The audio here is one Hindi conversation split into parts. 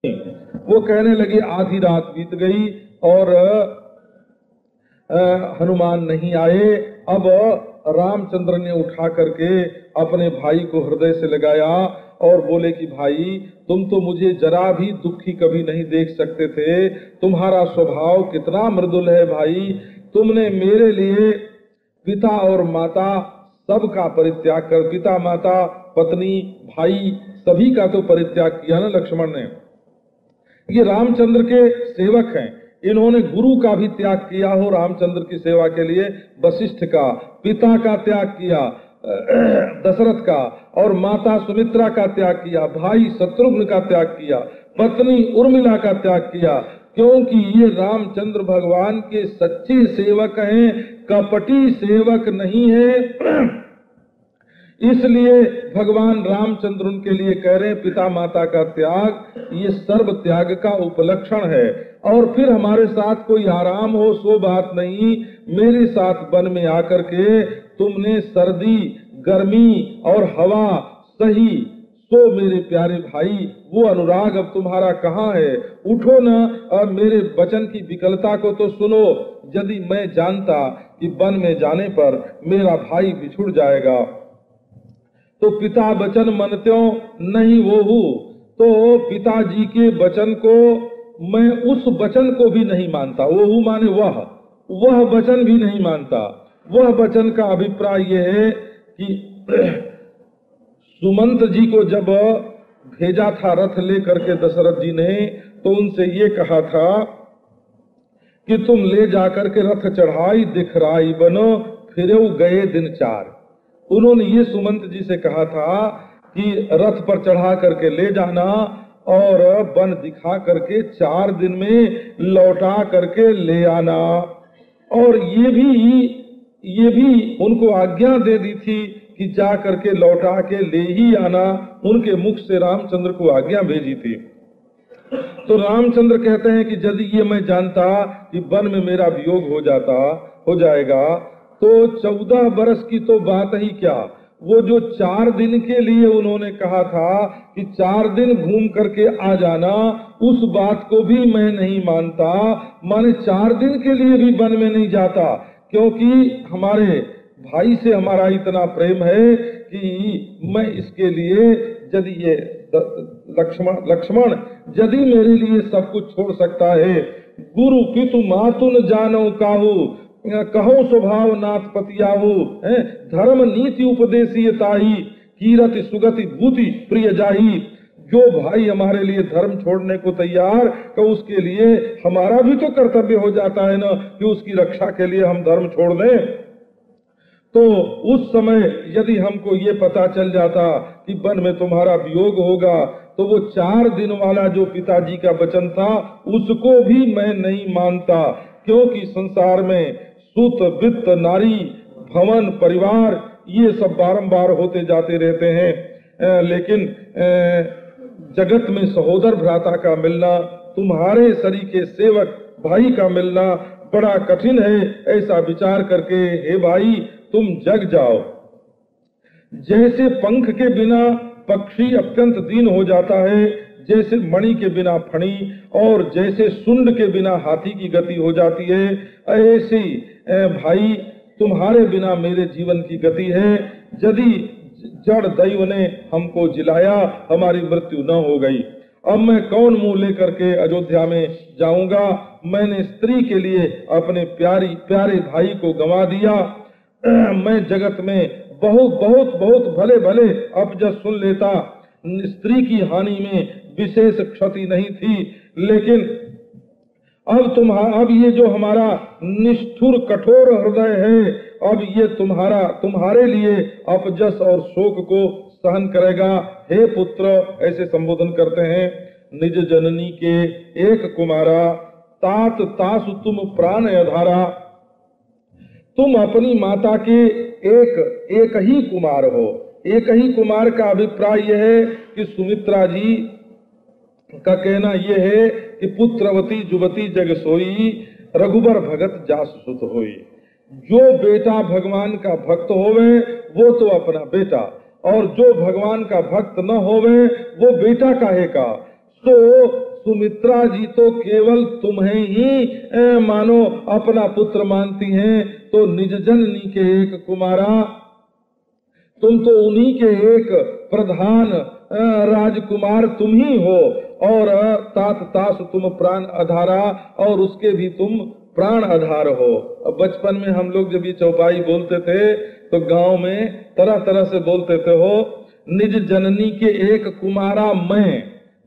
वो कहने लगी आधी रात बीत गई और हनुमान नहीं आए। अब रामचंद्र ने उठा करके अपने भाई को हृदय से लगाया और बोले कि भाई तुम तो मुझे जरा भी दुखी कभी नहीं देख सकते थे, तुम्हारा स्वभाव कितना मृदुल है भाई। तुमने मेरे लिए पिता और माता सबका परित्याग कर, पिता माता पत्नी भाई सभी का तो परित्याग किया ना लक्ष्मण ने। ये रामचंद्र के सेवक हैं, इन्होंने गुरु का भी त्याग किया हो रामचंद्र की सेवा के लिए। वशिष्ठ का, पिता का त्याग किया दशरथ का, और माता सुमित्रा का त्याग किया, भाई शत्रुघ्न का त्याग किया, पत्नी उर्मिला का त्याग किया, क्योंकि ये रामचंद्र भगवान के सच्चे सेवक हैं, कपटी सेवक नहीं है। इसलिए भगवान रामचंद्र उनके लिए कह रहे हैं पिता माता का त्याग ये सर्व त्याग का उपलक्षण है। और फिर हमारे साथ कोई आराम हो सो बात नहीं, मेरे साथ वन में आकर के तुमने सर्दी गर्मी और हवा सही, तो मेरे प्यारे भाई वो अनुराग अब तुम्हारा कहाँ है? उठो ना, अब मेरे वचन की विकलता को तो सुनो। यदि मैं जानता कि वन में जाने पर मेरा भाई बिछुड़ जाएगा तो पिता वचन मनत्यों नहीं वो हूँ, तो पिताजी के वचन को मैं उस वचन को भी नहीं मानता। वो हूँ माने वह वचन भी नहीं मानता। वह वचन का अभिप्राय यह है कि सुमंत जी को जब भेजा था रथ लेकर के दशरथ जी ने, तो उनसे ये कहा था कि तुम ले जाकर के रथ चढ़ाई दिखराई बनो, फिर गए दिन 4। उन्होंने ये सुमंत जी से कहा था कि रथ पर चढ़ा करके ले जाना और वन दिखा करके 4 दिन में लौटा करके ले आना। और ये भी उनको आज्ञा दे दी थी कि जा करके लौटा के ले ही आना। उनके मुख से रामचंद्र को आज्ञा भेजी थी। तो रामचंद्र कहते हैं कि यदि ये मैं जानता कि वन में मेरा वियोग हो जाएगा तो 14 बरस की तो बात ही क्या, वो जो 4 दिन के लिए उन्होंने कहा था कि 4 दिन घूम करके आ जाना, उस बात को भी मैं नहीं मानता। माने 4 दिन के लिए भी वन में नहीं जाता, क्योंकि हमारे भाई से हमारा इतना प्रेम है कि मैं इसके लिए यदि ये लक्ष्मण यदि मेरे लिए सब कुछ छोड़ सकता है, गुरु पितु मातुन जानो काहू, कहो स्वभाव नाथ पतियाहू, धर्म नीति उपदेशी ताही, कीरति सुगति भूति प्रिय जाही। जो भाई हमारे लिए धर्म छोड़ने को तैयार, तो उसके लिए हमारा भी तो कर्तव्य हो जाता है ना कि उसकी रक्षा के लिए हम धर्म छोड़ दें। तो उस समय यदि हमको ये पता चल जाता कि वन में तुम्हारा वियोग होगा, तो वो 4 दिन वाला जो पिताजी का वचन था उसको भी मैं नहीं मानता। क्योंकि संसार में सुत वित्त नारी भवन परिवार ये सब बारंबार होते जाते रहते हैं, लेकिन जगत में सहोदर भ्राता का मिलना, तुम्हारे सरीखे सेवक भाई का मिलना बड़ा कठिन है। ऐसा विचार करके हे भाई तुम जग जाओ। जैसे पंख के बिना पक्षी अत्यंत दीन हो जाता है, जैसे मणि के बिना फणी, और जैसे सुंड के बिना हाथी की गति हो जाती है, ऐसी भाई तुम्हारे बिना मेरे जीवन की गति है। यदि जड़ दैव ने हमको जिलाया, हमारी मृत्यु न हो गई, अब मैं कौन मुंह लेकर के अयोध्या में जाऊंगा? मैंने स्त्री के लिए अपने प्यारे भाई को गंवा दिया। मैं जगत में बहुत भले भले अपजस सुन लेता, स्त्री की हानि में विशेष क्षति नहीं थी, लेकिन अब ये जो हमारा निष्ठुर कठोर हृदय है, अब ये तुम्हारे लिए अपजस और शोक को सहन करेगा। हे पुत्र, ऐसे संबोधन करते हैं, निज जननी के एक कुमारा, तात तासु तुम प्राण अधारा। तुम अपनी माता के एक ही कुमार हो। एक ही कुमार का अभिप्राय यह है कि सुमित्रा जी का कहना यह है कि पुत्रवती जुवती जग सोई, रघुबर भगत जास सुत होई। जो बेटा भगवान का भक्त होवे वो तो अपना बेटा, और जो भगवान का भक्त न होवे वो बेटा काहे का। तो सुमित्रा जी तो केवल तुम्हें ही मानो अपना पुत्र मानती हैं, तो निज जननी के एक कुमारा, तुम तो उन्हीं के एक प्रधान राजकुमार तुम ही हो, और तात तास तुम प्राण आधारा, और उसके भी तुम प्राण आधार हो। अब बचपन में हम लोग जब ये चौपाई बोलते थे तो गांव में तरह तरह से बोलते थे हो, निज जननी के एक कुमारा मैं,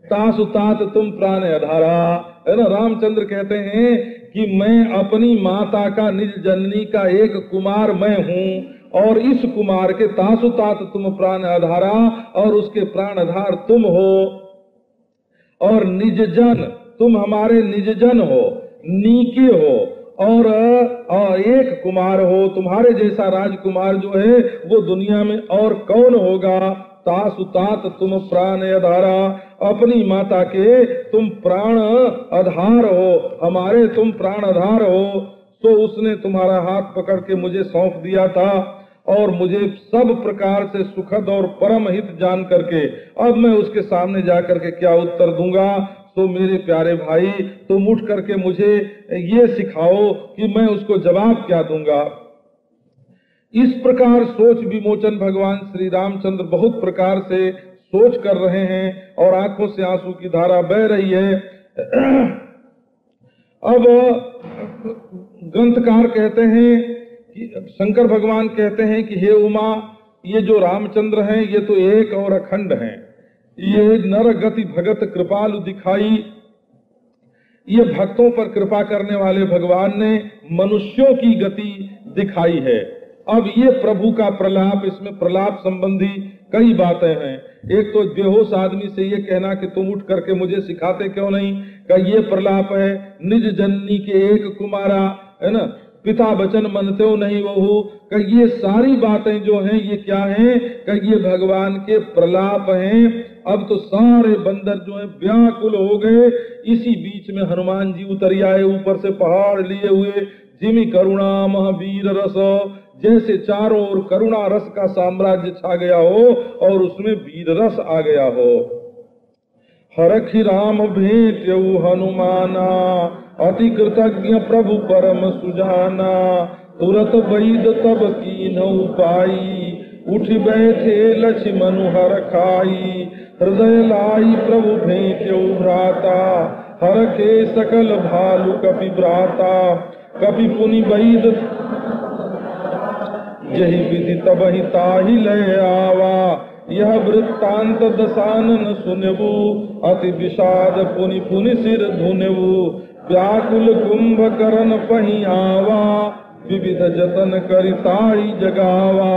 तासु तात तुम प्राण आधारा, है ना। रामचंद्र कहते हैं कि मैं अपनी माता का, निज जननी का एक कुमार मैं हूँ, और इस कुमार के तासु तात तुम प्राण आधारा, और उसके प्राण आधार तुम हो, और निज जन तुम हमारे निज जन हो, नीके हो, और एक कुमार हो, तुम्हारे जैसा राजकुमार जो है वो दुनिया में और कौन होगा। तासु तात तुम प्राण आधारा, अपनी माता के तुम प्राण आधार हो, हमारे तुम प्राण आधार हो। तो उसने तुम्हारा हाथ पकड़ के मुझे सौंप दिया था, और मुझे सब प्रकार से सुखद और परम हित जान करके अब मैं उसके सामने जाकर के क्या उत्तर दूंगा। तो मेरे प्यारे भाई, तुम उठ करके मुझे ये सिखाओ कि मैं उसको जवाब क्या दूंगा। इस प्रकार सोच विमोचन भगवान श्री रामचंद्र बहुत प्रकार से सोच कर रहे हैं, और आंखों से आंसू की धारा बह रही है। अब ग्रंथकार कहते हैं कि शंकर भगवान कहते हैं कि हे उमा, ये जो रामचंद्र हैं ये तो एक और अखंड हैं, ये नर गति भगत कृपालु दिखाई, ये भक्तों पर कृपा करने वाले भगवान ने मनुष्यों की गति दिखाई है। अब ये प्रभु का प्रलाप, इसमें प्रलाप संबंधी कई बातें हैं। एक तो बेहोश आदमी से ये कहना कि तुम उठ करके मुझे सिखाते क्यों नहीं, का ये प्रलाप है। निज जननी के एक कुमारा, है ना, पिता वचन मनते हो नहीं वहु, का ये सारी बातें जो हैं ये क्या हैं, का ये भगवान के प्रलाप हैं। अब तो सारे बंदर जो हैं व्याकुल हो गए। इसी बीच में हनुमान जी उतर आए ऊपर से पहाड़ लिए हुए, जिमि करुणा महावीर रस, जैसे चारों ओर करुणा रस का साम्राज्य छा गया हो और उसमें वीर रस आ गया हो। हरखि राम भेंट्यऊ हनुमाना, अति कृतज्ञ प्रभु परम सुजाना, तुरत वैद तब कीन्हु पाई, उठ बैठे लक्ष्मण हर खाई, हृदय लाई प्रभु भेंट्यऊ भ्राता, हरखे सकल भालु कपि भ्राता, कपि पुनि वैद यही विधि तबहि ताहि लय आवा, यह वृत्तांत दशानन सुनबू, अति विषाद पुनि पुनि सिर धुनबू, व्याकुल कुंभकर्ण पहि आवा, विविध जतन करिताई जगावा,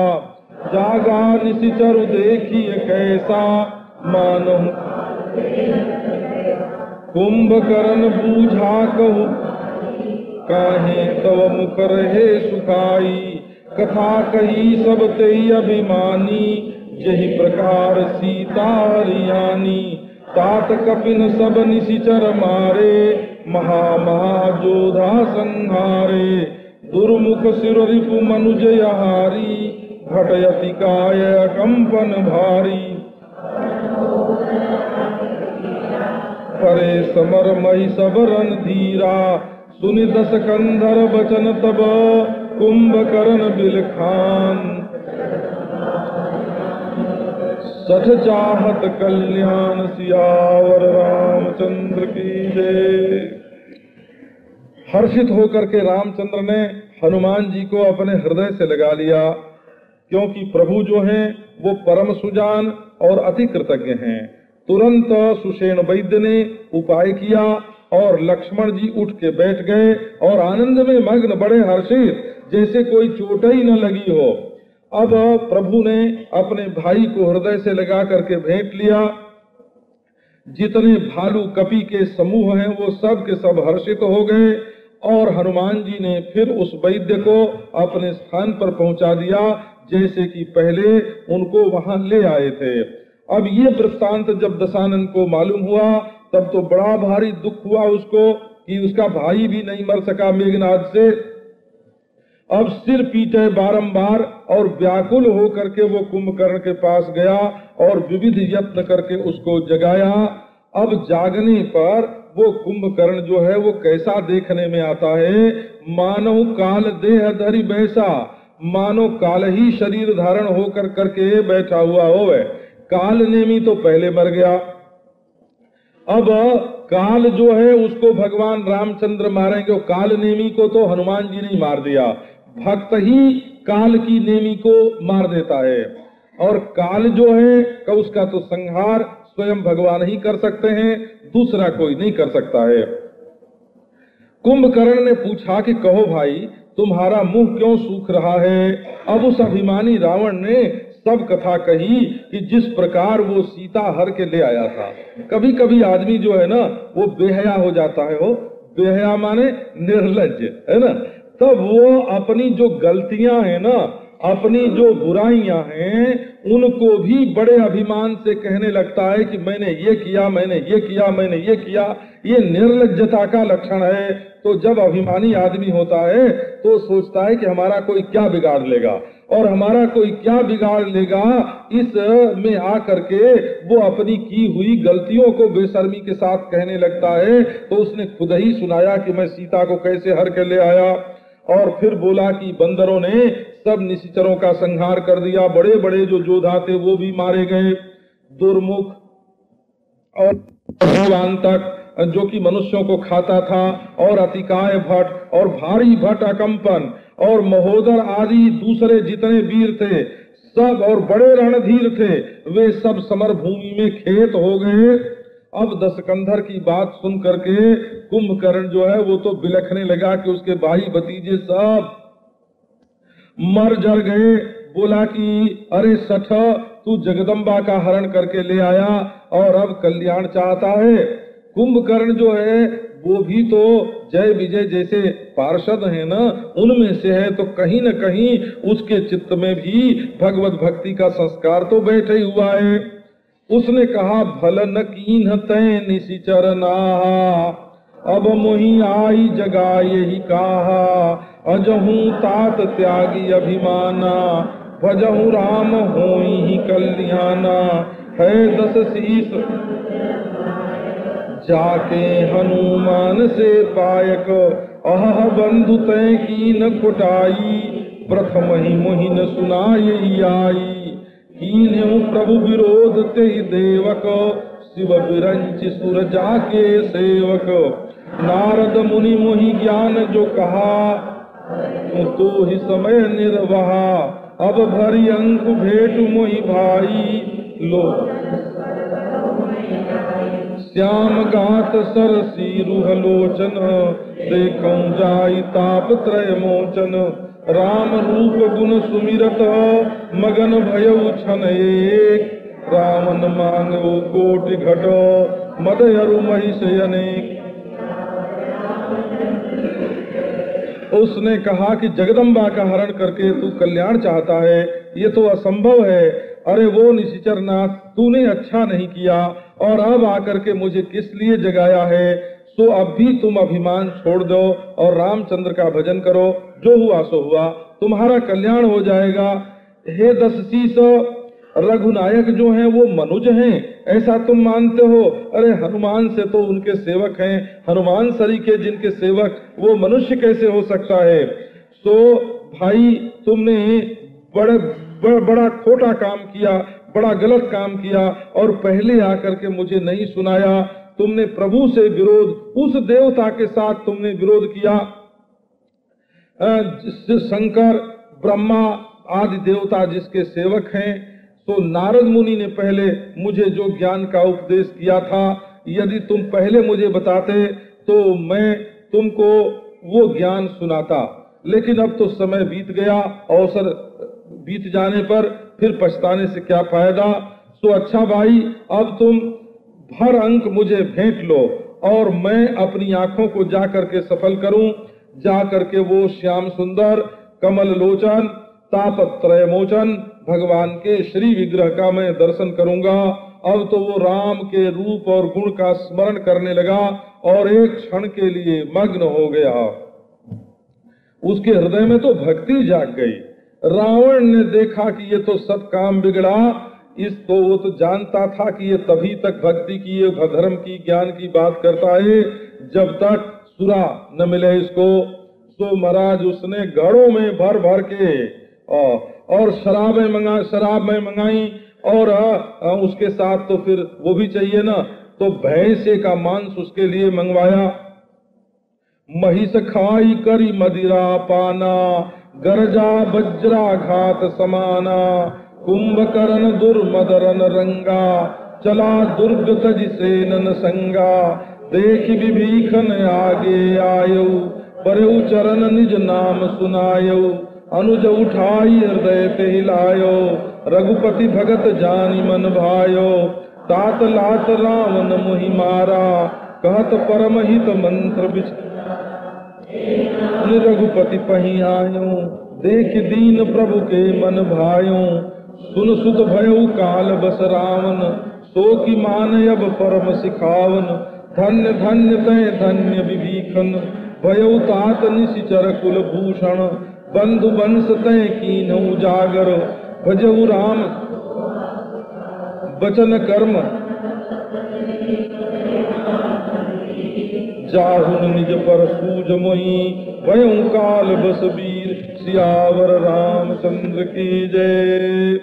जागा निशिचरु देखिए कैसा, मानो कुंभकर्ण बूझा कहू, काहे तव मुख रहे सुखाई, कथा कही सब ते अभिमानी, यही प्रकार सीता रियानी, तात कपिन सब निशिचर मारे, महा महा जोधा संहारे, दुर्मुख सिर रिपु मनुज हारी, घटयति काय कंपन भारी, करे समर मई सब रन धीरा, सुनि दस कंधर बचन तब, कुंभकर्ण बिलखान, सठ चाहत कल्याण, सियावर रामचंद्र की जय। हर्षित होकर के रामचंद्र ने हनुमान जी को अपने हृदय से लगा लिया, क्योंकि प्रभु जो हैं वो परम सुजान और अति कृतज्ञ हैं। तुरंत सुषेण वैद्य ने उपाय किया और लक्ष्मण जी उठ के बैठ गए और आनंद में मग्न, बड़े हर्षित, जैसे कोई चोट ही न लगी हो। अब प्रभु ने अपने भाई को हृदय से लगा करके भेंट लिया। जितने भालू कपि के समूह हैं वो सब के सब हर्षित हो गए और हनुमान जी ने फिर उस वैद्य को अपने स्थान पर पहुंचा दिया, जैसे कि पहले उनको वहां ले आए थे। अब ये वृत्तांत जब दशानन को मालूम हुआ तब तो बड़ा भारी दुख हुआ उसको कि उसका भाई भी नहीं मर सका मेघनाद से। अब सिर पीटे बारंबार और व्याकुल हो करके वो कुंभकर्ण के पास गया और विविध यत्न करके उसको जगाया। अब जागने पर वो कुंभकर्ण जो है वो कैसा देखने में आता है, मानो काल देह धरि बैसा, मानो काल ही शरीर धारण होकर करके बैठा हुआ होवे। काल नेमी तो पहले मर गया, अब काल जो है उसको भगवान रामचंद्र मारेंगे। काल नेमी को तो हनुमान जी ने मार दिया, भक्त ही काल की नेमी को मार देता है। और काल जो है उसका तो संहार स्वयं भगवान ही कर सकते हैं, दूसरा कोई नहीं कर सकता है। कुंभकर्ण ने पूछा कि कहो भाई, तुम्हारा मुंह क्यों सूख रहा है? अब उस अभिमानी रावण ने सब कथा कही कि जिस प्रकार वो सीता हर के ले आया था। कभी कभी आदमी जो है ना वो बेहया हो जाता है, वो बेहया माने निर्लज्ज, है ना। तब वो अपनी जो गलतियां हैं ना, अपनी जो बुराइयां हैं, उनको भी बड़े अभिमान से कहने लगता है कि मैंने ये किया, मैंने ये किया, मैंने ये किया। ये निर्लज्जता का लक्षण है। तो जब अभिमानी आदमी होता है तो सोचता है कि हमारा कोई क्या बिगाड़ लेगा, और हमारा कोई क्या बिगाड़ लेगा, इस में आकर के वो अपनी की हुई गलतियों को बेशर्मी के साथ कहने लगता है। तो उसने खुद ही सुनाया कि मैं सीता को कैसे हर के ले आया, और फिर बोला कि बंदरों ने सब निशाचरों का संहार कर दिया, बड़े बड़े जो योद्धा थे वो भी मारे गए, दुर्मुख और भगवान तक जो कि मनुष्यों को खाता था, और अतिकाय भट्ट और भारी भट्ट अकंपन और महोदर आदि दूसरे जितने वीर थे सब, और बड़े रणधीर थे, वे सब समर भूमि में खेत हो गए। अब दशकंधर की बात सुन करके कुंभकर्ण जो है वो तो बिलखने लगा कि उसके भाई भतीजे सब मर जर गए। बोला कि अरे सठ, तू जगदम्बा का हरण करके ले आया और अब कल्याण चाहता है। कुंभकर्ण जो है वो भी तो जय विजय जैसे पार्षद है ना, उनमें से है। तो कहीं न कहीं उसके चित्त में भी भगवत भक्ति का संस्कार तो बैठे हुआ है। उसने कहा भल न कीन्ह तै निशिचर नाहा, अब मोहि आई जगाए ही कहा, अजहू तात त्यागी अभिमाना, भजहू राम होई ही कल्याणा। है 10 शीस जाके हनुमान से पायक, अह बंधु तै कीन कुटाई, प्रथम ही मोहि न सुनाई आई। कीन्हु प्रभु विरोध ते देवक, शिव बिरंचि सुर जाके सेवक। नारद मुनि मोहि ज्ञान जो कहा, तो ही समय निर्वाहा। अब भरी अंक भेटु मोहि भाई, लो श्याम गात सरसी रुह लोचन, देखऊं जाई ताप त्रय मोचन। राम रूप गुण सुमिरत, मगन भयउ छन एक, रामन मांगो कोटि घट, मदयरु महिष अनेक। उसने कहा कि जगदम्बा का हरण करके तू कल्याण चाहता है, ये तो असंभव है। अरे वो निशिचर नाथ, तूने अच्छा नहीं किया, और अब आकर के मुझे किस लिए जगाया है? तो अब भी तुम अभिमान छोड़ दो और रामचंद्र का भजन करो। जो हुआ सो हुआ, तुम्हारा कल्याण हो जाएगा। हे 10 शीस, रघुनायक जो हैं वो मनुज हैं, ऐसा तुम मानते हो? अरे हनुमान से तो उनके सेवक हैं, हनुमान सरीखे जिनके सेवक, वो मनुष्य कैसे हो सकता है? तो भाई तुमने बड़ा खोटा काम किया, बड़ा गलत काम किया, और पहले आकर के मुझे नहीं सुनाया। तुमने प्रभु से विरोध, उस देवता के साथ तुमने विरोध किया। शंकर ब्रह्मा आदि देवता जिसके सेवक हैं, तो नारद मुनि ने पहले मुझे जो ज्ञान का उपदेश किया था, यदि तुम पहले मुझे बताते तो मैं तुमको वो ज्ञान सुनाता। लेकिन अब तो समय बीत गया, अवसर बीत जाने पर फिर पछताने से क्या फायदा। तो अच्छा भाई, अब तुम भर अंक मुझे भेंट लो, और मैं अपनी आंखों को जा करके सफल करूं, जा करके वो श्याम सुंदर कमल लोचन तापत्रय मोचन भगवान के श्री विग्रह का मैं दर्शन करूंगा। अब तो वो राम के रूप और गुण का स्मरण करने लगा और एक क्षण के लिए मग्न हो गया। उसके हृदय में तो भक्ति जाग गई। रावण ने देखा कि ये तो सब काम बिगड़ा, इस तो वो तो जानता था कि ये तभी तक भक्ति की, ये धर्म की, ज्ञान की बात करता है जब तक सुरा न मिले इसको। तो महाराज उसने घड़ों में भर भर के और शराब में मंगाई, और उसके साथ तो फिर वो भी चाहिए ना, तो भैंसे का मांस उसके लिए मंगवाया। महिष खाई करी मदिरा पाना, गरजा वज्राघात समाना, कुंभकर्ण दुर्मदरन रंगा, चला दुर्ग तज सेनन संगा, देख विभीषण आगे आयो, परऊ चरण निज नाम सुनायो, अनुज उठाई हृदय ते हिलायो, रघुपति भगत जानी मन भायो, तात लात रावण मोहि मारा, कहत परम हित मंत्र बिच रघुपति पही आयो, देख दीन प्रभु के मन भायो, सुन सुत भयउ काल बस रावण, सो की मान अब परम सिखावन, धन्य धन्य तय धन्य विभीषण, भयउ तात निशिचर कुल भूषण, बंधु बंस तय कीन उजागर, भजऊ राम बचन कर्म, जाहुन निज पर सूझ मोहि, भयउ काल बस वीर, सियावर रामचंद्र की जय।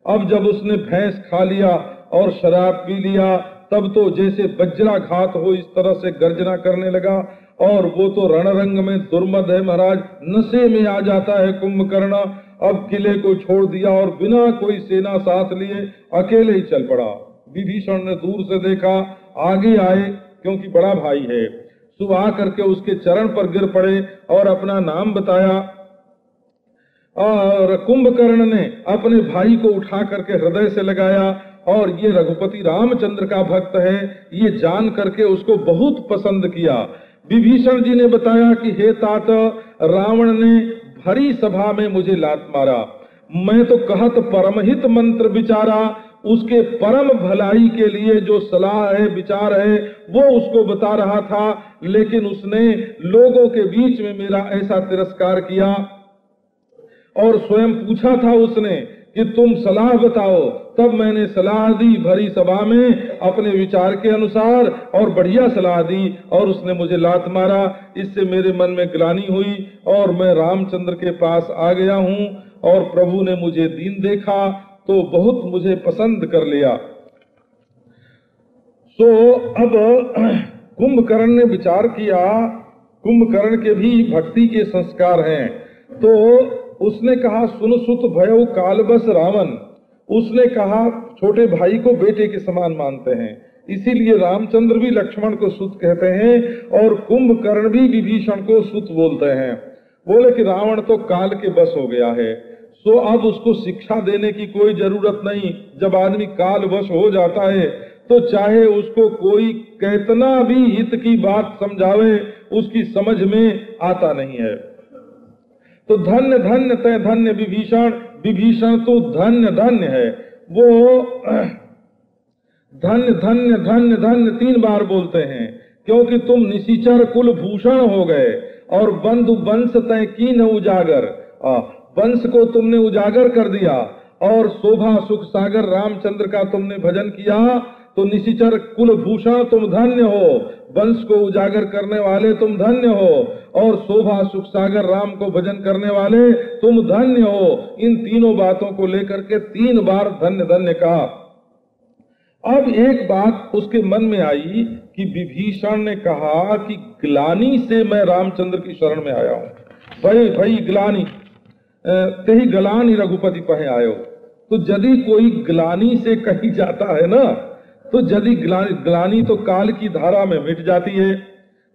अब जब उसने भैंस खा लिया और शराब पी लिया, तब तो जैसे वज्राघात हो इस तरह से गर्जना करने लगा। और वो तो रणरंग में दुर्मद है महाराज, नशे में आ जाता है कुंभकर्ण। अब किले को छोड़ दिया और बिना कोई सेना साथ लिए अकेले ही चल पड़ा। विभीषण ने दूर से देखा, आगे आए क्योंकि बड़ा भाई है, सो आ करके उसके चरण पर गिर पड़े और अपना नाम बताया। और कुंभकर्ण ने अपने भाई को उठा करके हृदय से लगाया, और ये रघुपति रामचंद्र का भक्त है, ये जान करके उसको बहुत पसंद किया। विभीषण जी ने बताया कि हे तात, रावण ने भरी सभा में मुझे लात मारा, मैं तो कहत परमहित मंत्र विचारा, उसके परम भलाई के लिए जो सलाह है, विचार है, वो उसको बता रहा था, लेकिन उसने लोगों के बीच में मेरा ऐसा तिरस्कार किया। और स्वयं पूछा था उसने कि तुम सलाह बताओ, तब मैंने सलाह दी भरी सभा में अपने विचार के अनुसार, और बढ़िया सलाह दी, और उसने मुझे लात मारा। इससे मेरे मन में ग्लानि हुई और मैं रामचंद्र के पास आ गया हूँ, और प्रभु ने मुझे दीन देखा तो बहुत मुझे पसंद कर लिया। सो अब कुंभकर्ण ने विचार किया, कुंभकर्ण के भी भक्ति के संस्कार हैं, तो उसने कहा सुन सुत भयउ कालबस रावण। उसने कहा छोटे भाई को बेटे के समान मानते हैं, इसीलिए रामचंद्र भी लक्ष्मण को सुत कहते हैं और कुंभकर्ण भी विभीषण को सुत बोलते हैं। बोले कि रावण तो काल के बस हो गया है, सो अब उसको शिक्षा देने की कोई जरूरत नहीं। जब आदमी काल वश हो जाता है तो चाहे उसको कोई कितना भी हित की बात समझावे, उसकी समझ में आता नहीं है। तो धन्य धन्य तय धन्य विभीषण, विभीषण तो धन्य धन्य है। वो धन्य धन्य धन्य धन्य 3 बार बोलते हैं, क्योंकि तुम निशिचर कुल भूषण हो गए और बंधु वंश तय कीन उजागर। वंश को तुमने उजागर कर दिया और शोभा सुख सागर रामचंद्र का तुमने भजन किया, तो निशिचर कुल भूषण तुम धन्य हो, वंश को उजागर करने वाले तुम धन्य हो, और शोभा सुख सागर राम को भजन करने वाले तुम धन्य हो। इन तीनों बातों को लेकर के 3 बार धन्य धन्य कहा। अब एक बात उसके मन में आई कि विभीषण ने कहा कि ग्लानि से मैं रामचंद्र की शरण में आया हूँ। भाई ग्लानि तेहि ग्लानि रघुपति पहे आयो। तो यदि कोई ग्लानि से कहीं जाता है ना, तो यदि ग्लानि तो काल की धारा में मिट जाती है,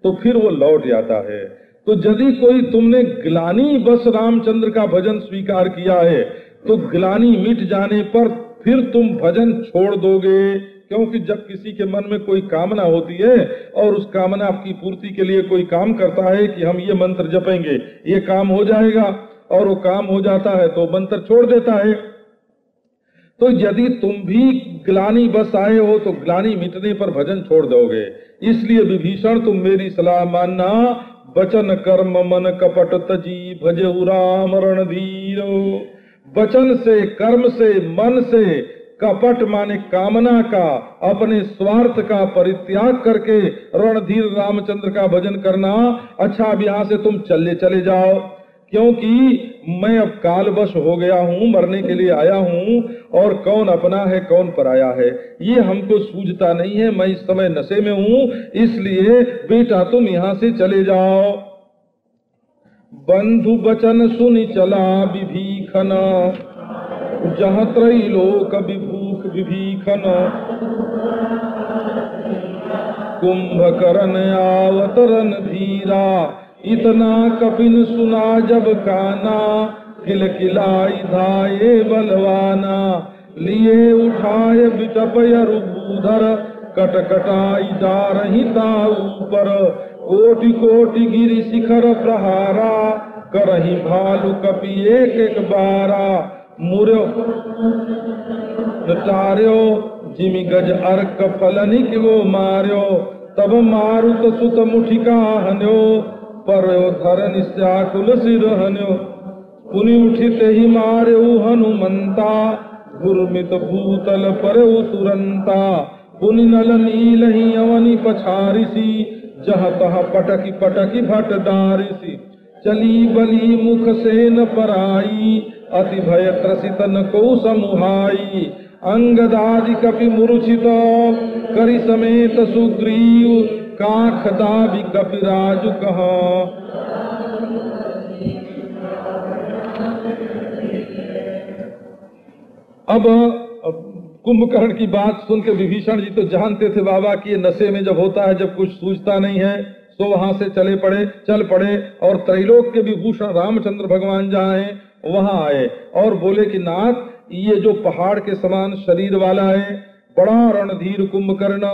तो फिर वो लौट जाता है। तो यदि कोई तुमने ग्लानि बस रामचंद्र का भजन स्वीकार किया है, तो ग्लानि मिट जाने पर फिर तुम भजन छोड़ दोगे। क्योंकि जब किसी के मन में कोई कामना होती है और उस कामना की पूर्ति के लिए कोई काम करता है कि हम ये मंत्र जपेंगे, ये काम हो जाएगा, और वो काम हो जाता है तो मंत्र छोड़ देता है। तो यदि तुम भी ग्लानि बस आए हो तो ग्लानि मिटने पर भजन छोड़ दोगे। इसलिए विभीषण तुम मेरी सलाह मानना, वचन कर्म मन कपट तजी भजहु राम रणधीरो। वचन से, कर्म से, मन से, कपट माने कामना का, अपने स्वार्थ का परित्याग करके रणधीर रामचंद्र का भजन करना। अच्छा, अब यहाँ से तुम चले जाओ, क्योंकि मैं अब कालवश हो गया हूँ, मरने के लिए आया हूँ, और कौन अपना है कौन पराया है ये हमको सूझता नहीं है। मैं इस समय नशे में हूँ, इसलिए बेटा तुम यहाँ से चले जाओ। बंधु बचन सुनि चला विभीषण, जहाँ त्रैलोक विभूख विभीषण। कुंभकर्ण आवत रणधीरा, इतना कपिन सुना जब काना। किलकिलाई धाये बलवाना, लिए उठाए बिटपय रुबूधर। कटकटाई डारहि ताऊ पर, कोटि कोटि गिरि शिखर प्रहारा। करहि भालु कपि एक एक बारा, मुर्यो नटार्यो जिमि गज अर्क फलनिक वो मार्यो। तब मारुत सुत मुठिका हन्यो, पर्यो धरनि व्याकुल सिर हन्यो। पुनि उठिते ही मार्यो हनुमंता, गुरुमित भूतल पर्यो तुरंता। पुनि नल नील ही अवनि पछारिसी, जह तह पटकी पटकी भट दारिसी। चली बली मुख से न पराई, अति भय त्रसित न को समुहाई। अंगदादि कपि मूर्छित, करि समेत सुग्रीव। काख दाबि कपिराजु कहा। अब कुंभकर्ण की बात सुन के विभीषण जी तो जानते थे बाबा कि ये नशे में जब होता है, जब कुछ सूझता नहीं है, तो वहां से चल पड़े और त्रैलोक के विभूषण रामचंद्र भगवान जहाँ हैं वहां आए और बोले कि नाथ, ये जो पहाड़ के समान शरीर वाला है, बड़ा रणधीर कुंभकर्ण,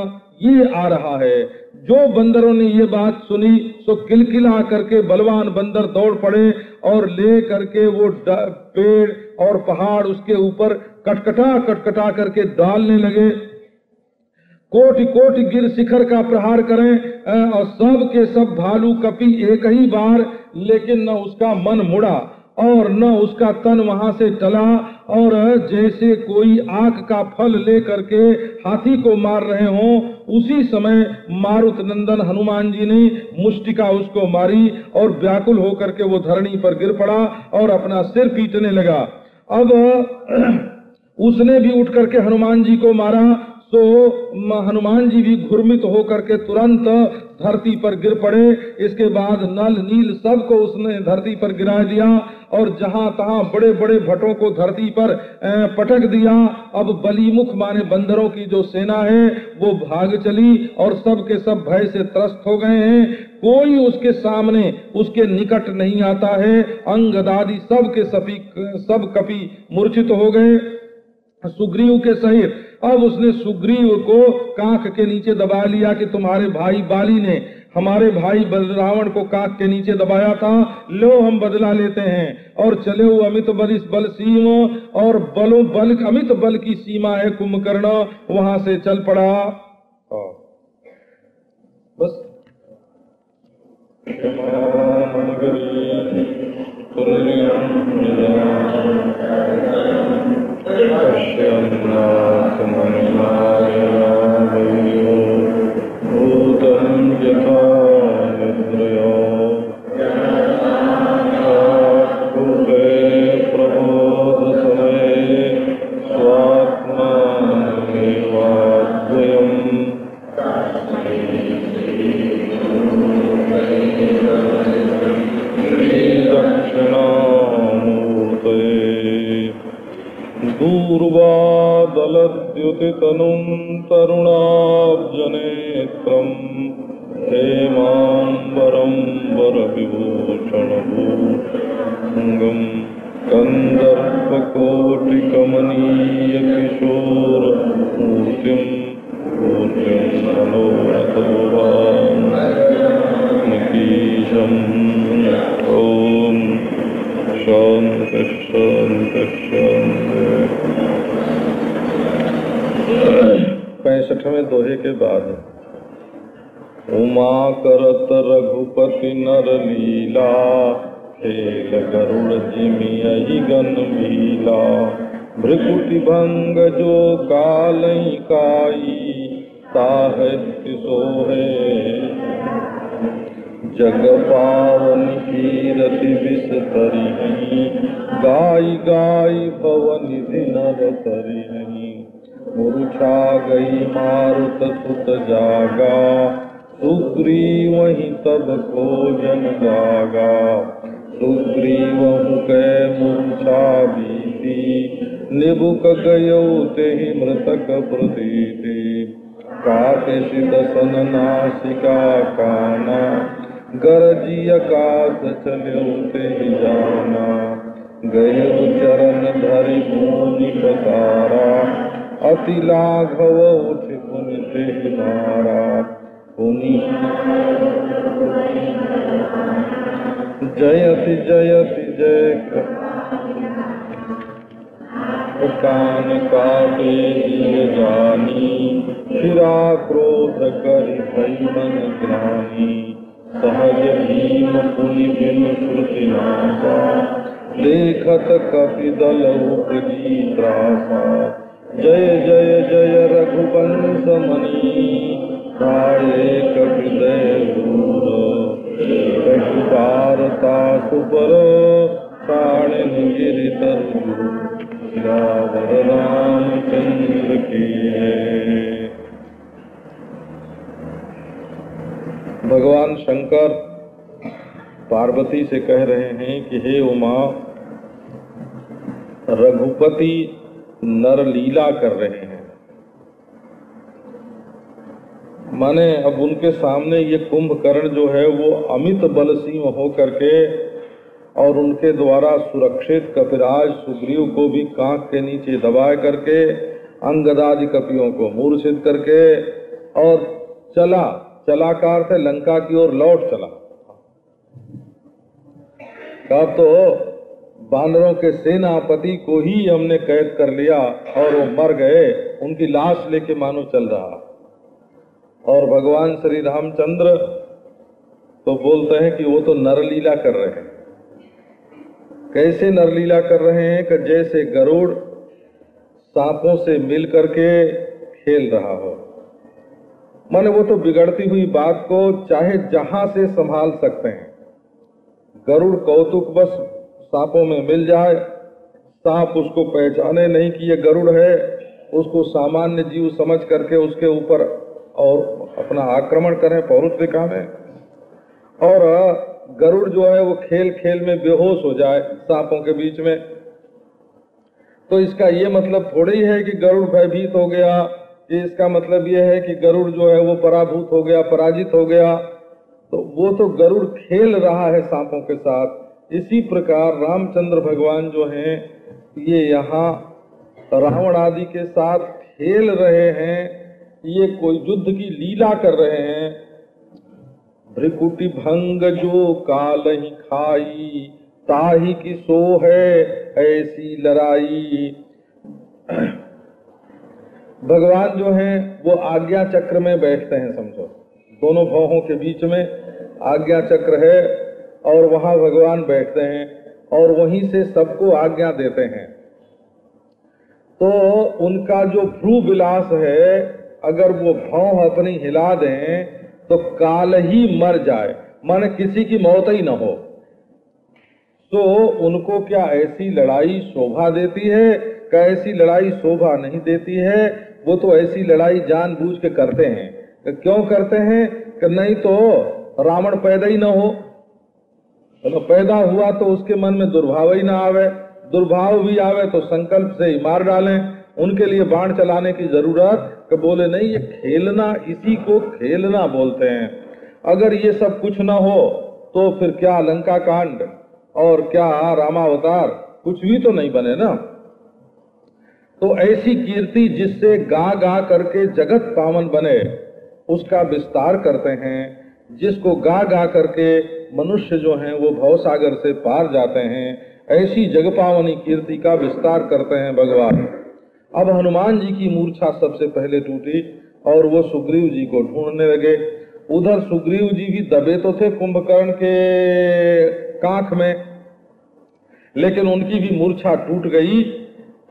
ये आ रहा है। जो बंदरों ने ये बात सुनी तो किलकिला करके बलवान बंदर दौड़ पड़े और ले करके वो पेड़ और पहाड़ उसके ऊपर कटकटा करके डालने लगे। कोटि कोटि गिर शिखर का प्रहार करें और सब के सब भालू कपि एक ही बार, लेकिन न उसका मन मुड़ा और न उसका तन वहां से टला। और जैसे कोई आग का फल ले करके हाथी को मार रहे हों, उसी समय मारुत नंदन हनुमान जी ने मुष्टिका उसको मारी और व्याकुल होकर के वो धरणी पर गिर पड़ा और अपना सिर पीटने लगा। अब उसने भी उठ करके हनुमान जी को मारा, तो हनुमान जी भी घुर्मित होकर के तुरंत धरती पर गिर पड़े। इसके बाद नल नील सबको उसने धरती पर गिरा दिया और जहां तहां बड़े बड़े भटों को धरती पर पटक दिया। अब बलीमुख माने बंदरों की जो सेना है वो भाग चली और सब के सब भय से त्रस्त हो गए हैं। कोई उसके सामने उसके निकट नहीं आता है। अंगदादि सब कपि मूर्छित हो गए सुग्रीव के सहित। अब उसने सुग्रीव को कांख के नीचे दबा लिया कि तुम्हारे भाई बाली ने हमारे भाई बलरावण को कांख के नीचे दबाया था, लो हम बदला लेते हैं। और चले हुए अमित बल सीम और अमित बल की सीमा है कुंभकर्ण, वहां से चल पड़ा। बस दूर्वादलद्युतितनुं तरुणाब्जनेत्रं हेमाम्बरं वरविभूषणभूषणं कंदर्पकोटिकमनीयकिशोरमूर्तिं मनोरथोवान्निकीशम्। ॐ शान्ति शान्ति शान्ति। 65वें दोहे के बाद उमा करत रघुपति नर लीला, खेल गरुड़ जिमि अहि गन भीला। भृकुटि भंग जो कालई काई साहित्य सोहे जग पावन कीरति विस्तरी गाई गाई भवन निधि नर तरी मूर्छा गई मारुत सुत जागा सुग्रीव वही तब को जन जागा सुग्रीव के मूर्छा बीती निबुक गयो तेहि मृतक प्रतीति काटे दसन नासिका काना गरजी आकाश चलो तेहि जाना गयो चरण धरि भूमि पसारा अति लाघव उठ पुनि तेहि मारा पुनि जयति जयति जय कान काटे दिए जानी फिरा क्रोध करि भई मन ग्लानि सहज भीम पुनि बिन श्रुति नासा देखत कपि दल उपजी त्रासा जय जय जय रघुवंश मणि धाये कपिदय दूर वारता सुपर प्राण गिरि तरु रावर रामचंद्र की है। भगवान शंकर पार्वती से कह रहे हैं कि हे उमा, रघुपति नरलीला कर रहे हैं। माने अब उनके सामने ये कुंभकर्ण जो है वो अमित बलसीम हो करके और उनके द्वारा सुरक्षित कपिराज सुग्रीव को भी कांख के नीचे दबाए करके अंगदादि कपियों को मूर्छित करके और चला का अर्थ है लंका की ओर लौट चला। अब तो बानरों के सेनापति को ही हमने कैद कर लिया और वो मर गए, उनकी लाश लेके मानो चल रहा। और भगवान श्री रामचंद्र तो बोलते हैं कि वो तो नरलीला कर रहे हैं। कैसे नरलीला कर रहे हैं कि जैसे गरुड़ सांपों से मिल करके खेल रहा हो। माने वो तो बिगड़ती हुई बात को चाहे जहां से संभाल सकते हैं। गरुड़ कौतुक बस सांपों में मिल जाए, सांप उसको पहचाने नहीं कि ये गरुड़ है, उसको सामान्य जीव समझ करके उसके ऊपर और अपना आक्रमण करें, पौरुष दिखाएं। और गरुड़ जो है वो खेल खेल में बेहोश हो जाए सांपों के बीच में। तो इसका ये मतलब थोड़ी है कि गरुड़ भयभीत हो गया, इसका मतलब ये है कि गरुड़ जो है वो पराभूत हो गया, पराजित हो गया। तो वो तो गरुड़ खेल रहा है सांपों के साथ। इसी प्रकार रामचंद्र भगवान जो हैं ये यहाँ रावण आदि के साथ खेल रहे हैं, ये कोई युद्ध की लीला कर रहे हैं। भृकुटि भंग जो कालहि खाई ताहि की सो है ऐसी लड़ाई। भगवान जो हैं वो आज्ञा चक्र में बैठते हैं, समझो दोनों भौहों के बीच में आज्ञा चक्र है और वहां भगवान बैठते हैं और वहीं से सबको आज्ञा देते हैं। तो उनका जो भ्रू विलास है, अगर वो भौं अपनी हिला दें तो काल ही मर जाए, माने किसी की मौत ही न हो। तो उनको क्या ऐसी लड़ाई शोभा देती है? क्या ऐसी लड़ाई शोभा नहीं देती है? वो तो ऐसी लड़ाई जानबूझ के करते हैं। क्यों करते हैं? कि नहीं तो रावण पैदा ही न हो, तो पैदा हुआ तो उसके मन में दुर्भाव ही ना आवे, दुर्भाव भी आवे तो संकल्प से ही मार डालें। उनके लिए बाण चलाने की जरूरत कि बोले नहीं, ये खेलना, इसी को खेलना बोलते हैं। अगर ये सब कुछ ना हो तो फिर क्या लंका कांड और क्या रामावतार, कुछ भी तो नहीं बने ना। तो ऐसी कीर्ति जिससे गा गा करके जगत पावन बने, उसका विस्तार करते हैं। जिसको गा गा करके मनुष्य जो हैं वो भवसागर से पार जाते हैं, ऐसी जगपावनी कीर्ति का विस्तार करते हैं भगवान। अब हनुमान जी की मूर्छा सबसे पहले टूटी और वो सुग्रीव जी को ढूंढने लगे। उधर सुग्रीव जी भी दबे तो थे कुंभकर्ण के कांख में, लेकिन उनकी भी मूर्छा टूट गई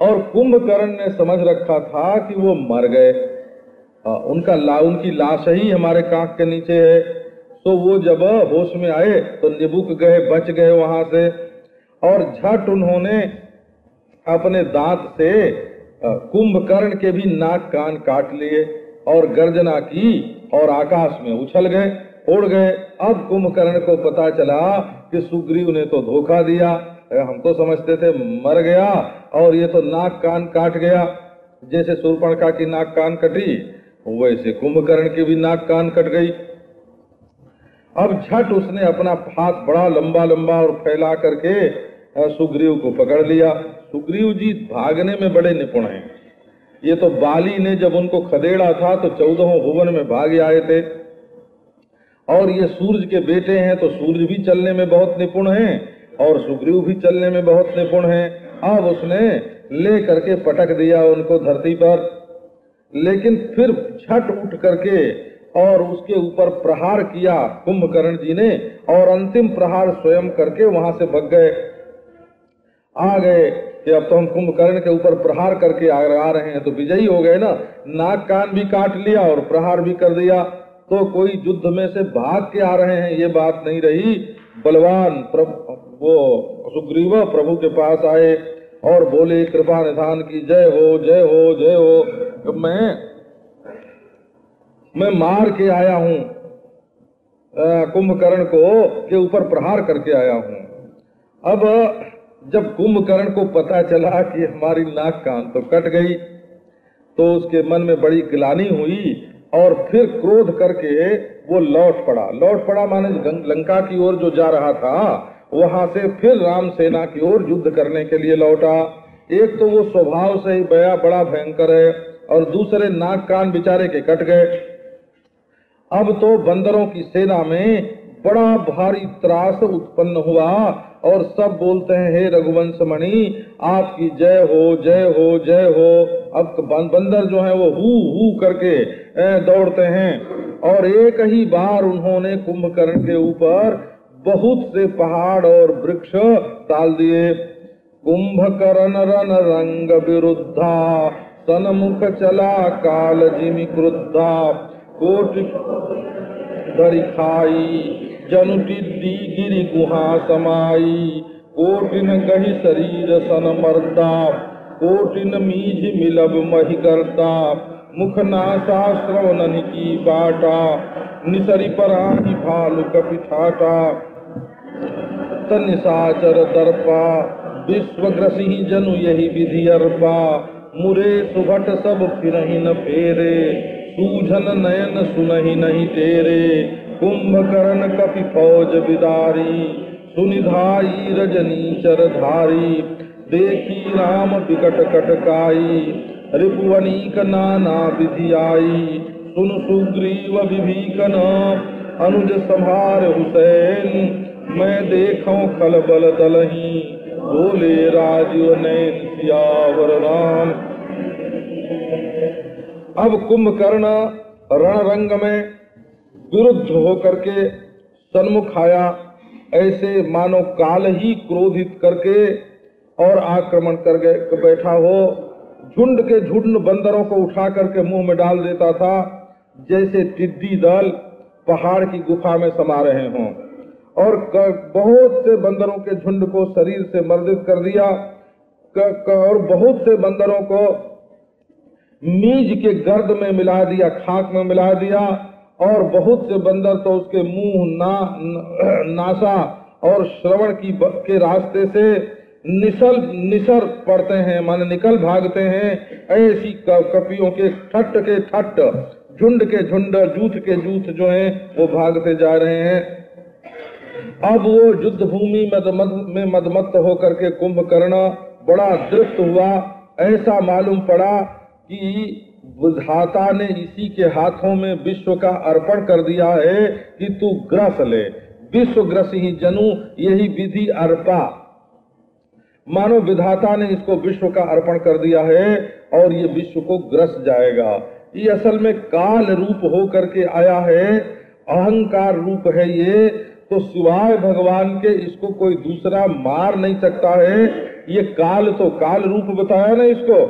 और कुंभकर्ण ने समझ रखा था कि वो मर गए, उनकी लाश ही हमारे कांख के नीचे है। तो वो जब होश में आए तो निबुक गए, बच गए वहां से, और झट उन्होंने अपने दांत से कुंभकर्ण के भी नाक कान काट लिए और गर्जना की और आकाश में उछल गए, उड़ गए। अब कुंभकर्ण को पता चला कि सुग्रीव ने तो धोखा दिया, हम तो समझते थे मर गया और ये तो नाक कान काट गया। जैसे शूर्पणखा की नाक कान कटी वैसे कुंभकर्ण की भी नाक कान कट गई। अब झट उसने अपना हाथ बड़ा लंबा लंबा और फैला करके सुग्रीव को पकड़ लिया। सुग्रीव जी भागने में बड़े निपुण हैं। ये तो बाली ने जब उनको खदेड़ा था तो 14 भुवन में भागे आए थे, और ये सूर्य के बेटे हैं तो सूर्य भी चलने में बहुत निपुण हैं और सुग्रीव भी चलने में बहुत निपुण हैं। अब उसने ले करके पटक दिया उनको धरती पर, लेकिन फिर झट उठ करके और उसके ऊपर प्रहार किया कुंभकर्ण जी ने, और अंतिम प्रहार स्वयं करके वहां से भग गए। आ गए कि अब तो हम कुंभकर्ण के ऊपर प्रहार करके आ रहे हैं, तो विजयी हो गए ना। नाक कान भी काट लिया और प्रहार भी कर दिया, तो कोई युद्ध में से भाग के आ रहे हैं ये बात नहीं रही। बलवान वो सुग्रीव प्रभु के पास आए और बोले, कृपा निधान की जय हो, जय हो, जय हो। मैं मार के आया हूँ, कुंभकर्ण को के ऊपर प्रहार करके आया हूँ। अब जब कुंभकर्ण को पता चला कि हमारी नाक कान तो कट गई, तो उसके मन में बड़ी ग्लानि हुई और फिर क्रोध करके वो लौट पड़ा माने लंका की ओर जो जा रहा था, वहां से फिर राम सेना की ओर युद्ध करने के लिए लौटा। एक तो वो स्वभाव से ही बड़ा भयंकर है, और दूसरे नाक कान बेचारे के कट गए। अब तो बंदरों की सेना में बड़ा भारी त्रास उत्पन्न हुआ, और सब बोलते हैं, हे रघुवंश मणि आपकी जय हो, जय हो, जय हो। अब बंदर जो है वो हू करके दौड़ते हैं, और एक ही बार उन्होंने कुंभकर्ण के ऊपर बहुत से पहाड़ और वृक्ष डाल दिए। कुंभकर्ण रन रंग विरुद्धा, सनमुख चला काल जिमि क्रुद्धा। कोटि धरि खाई, जनु टिड्डी गिरि गुहा समाई। कोटिन गहि शरीर सन मर्दा, कोटिन मीझ मिलब महि गर्दा। मुख नासा श्रवणन की बाटा, निसरि पराहि भालु कपि ठाटा। तनिसाचर दर्पा, विश्वग्रसिहि जनु यही विधि अर्पा। मुरे सुभट सब फिरहि न फेरे, सूझन नयन सुनहि नहीं तेरे। कुंभकर्ण कपि फौज बिदारी, सुनिधाई रजनीचर धारी। देखी राम विकट कटकाई, रिपुवनीक नाना विधि आई। सुन सुग्रीव विभीषण, अनुज संभार हुसैन। मैं देखूं खलबल दलही, बोले राजीव नयन सियावर राम। अब कुंभकर्ण रणरंग में विरुद्ध होकर के सन्मुख आया, ऐसे मानो काल ही क्रोधित करके और आक्रमण कर बैठा हो। झुंड के झुंड बंदरों को उठा करके मुंह में डाल देता था, जैसे टिड्डी दल पहाड़ की गुफा में समा रहे हों। और बहुत से बंदरों के झुंड को शरीर से मर्दित कर दिया, और बहुत से बंदरों को मीज के गर्द में मिला दिया, खाक में मिला दिया। और बहुत से बंदर तो उसके मुंह, नासा और श्रवण के रास्ते से निसर पड़ते हैं, माने निकल भागते हैं। ऐसी कपियों के ठट झुंड के झुंड, जूथ के जूथ जो हैं वो भागते जा रहे हैं। अब वो युद्ध भूमि में मदमत्त होकर के कुंभकर्ण बड़ा तृप्त हुआ। ऐसा मालूम पड़ा कि विधाता ने इसी के हाथों में विश्व का अर्पण कर दिया है कि तू ग्रस ले। विश्व ग्रस ही जनु यही विधि अर्पा, मानो विधाता ने इसको विश्व का अर्पण कर दिया है और ये विश्व को ग्रस जाएगा। ये असल में काल रूप हो करके आया है, अहंकार रूप है ये, तो सिवाय भगवान के इसको कोई दूसरा मार नहीं सकता है। ये काल तो काल रूप बताया ना इसको।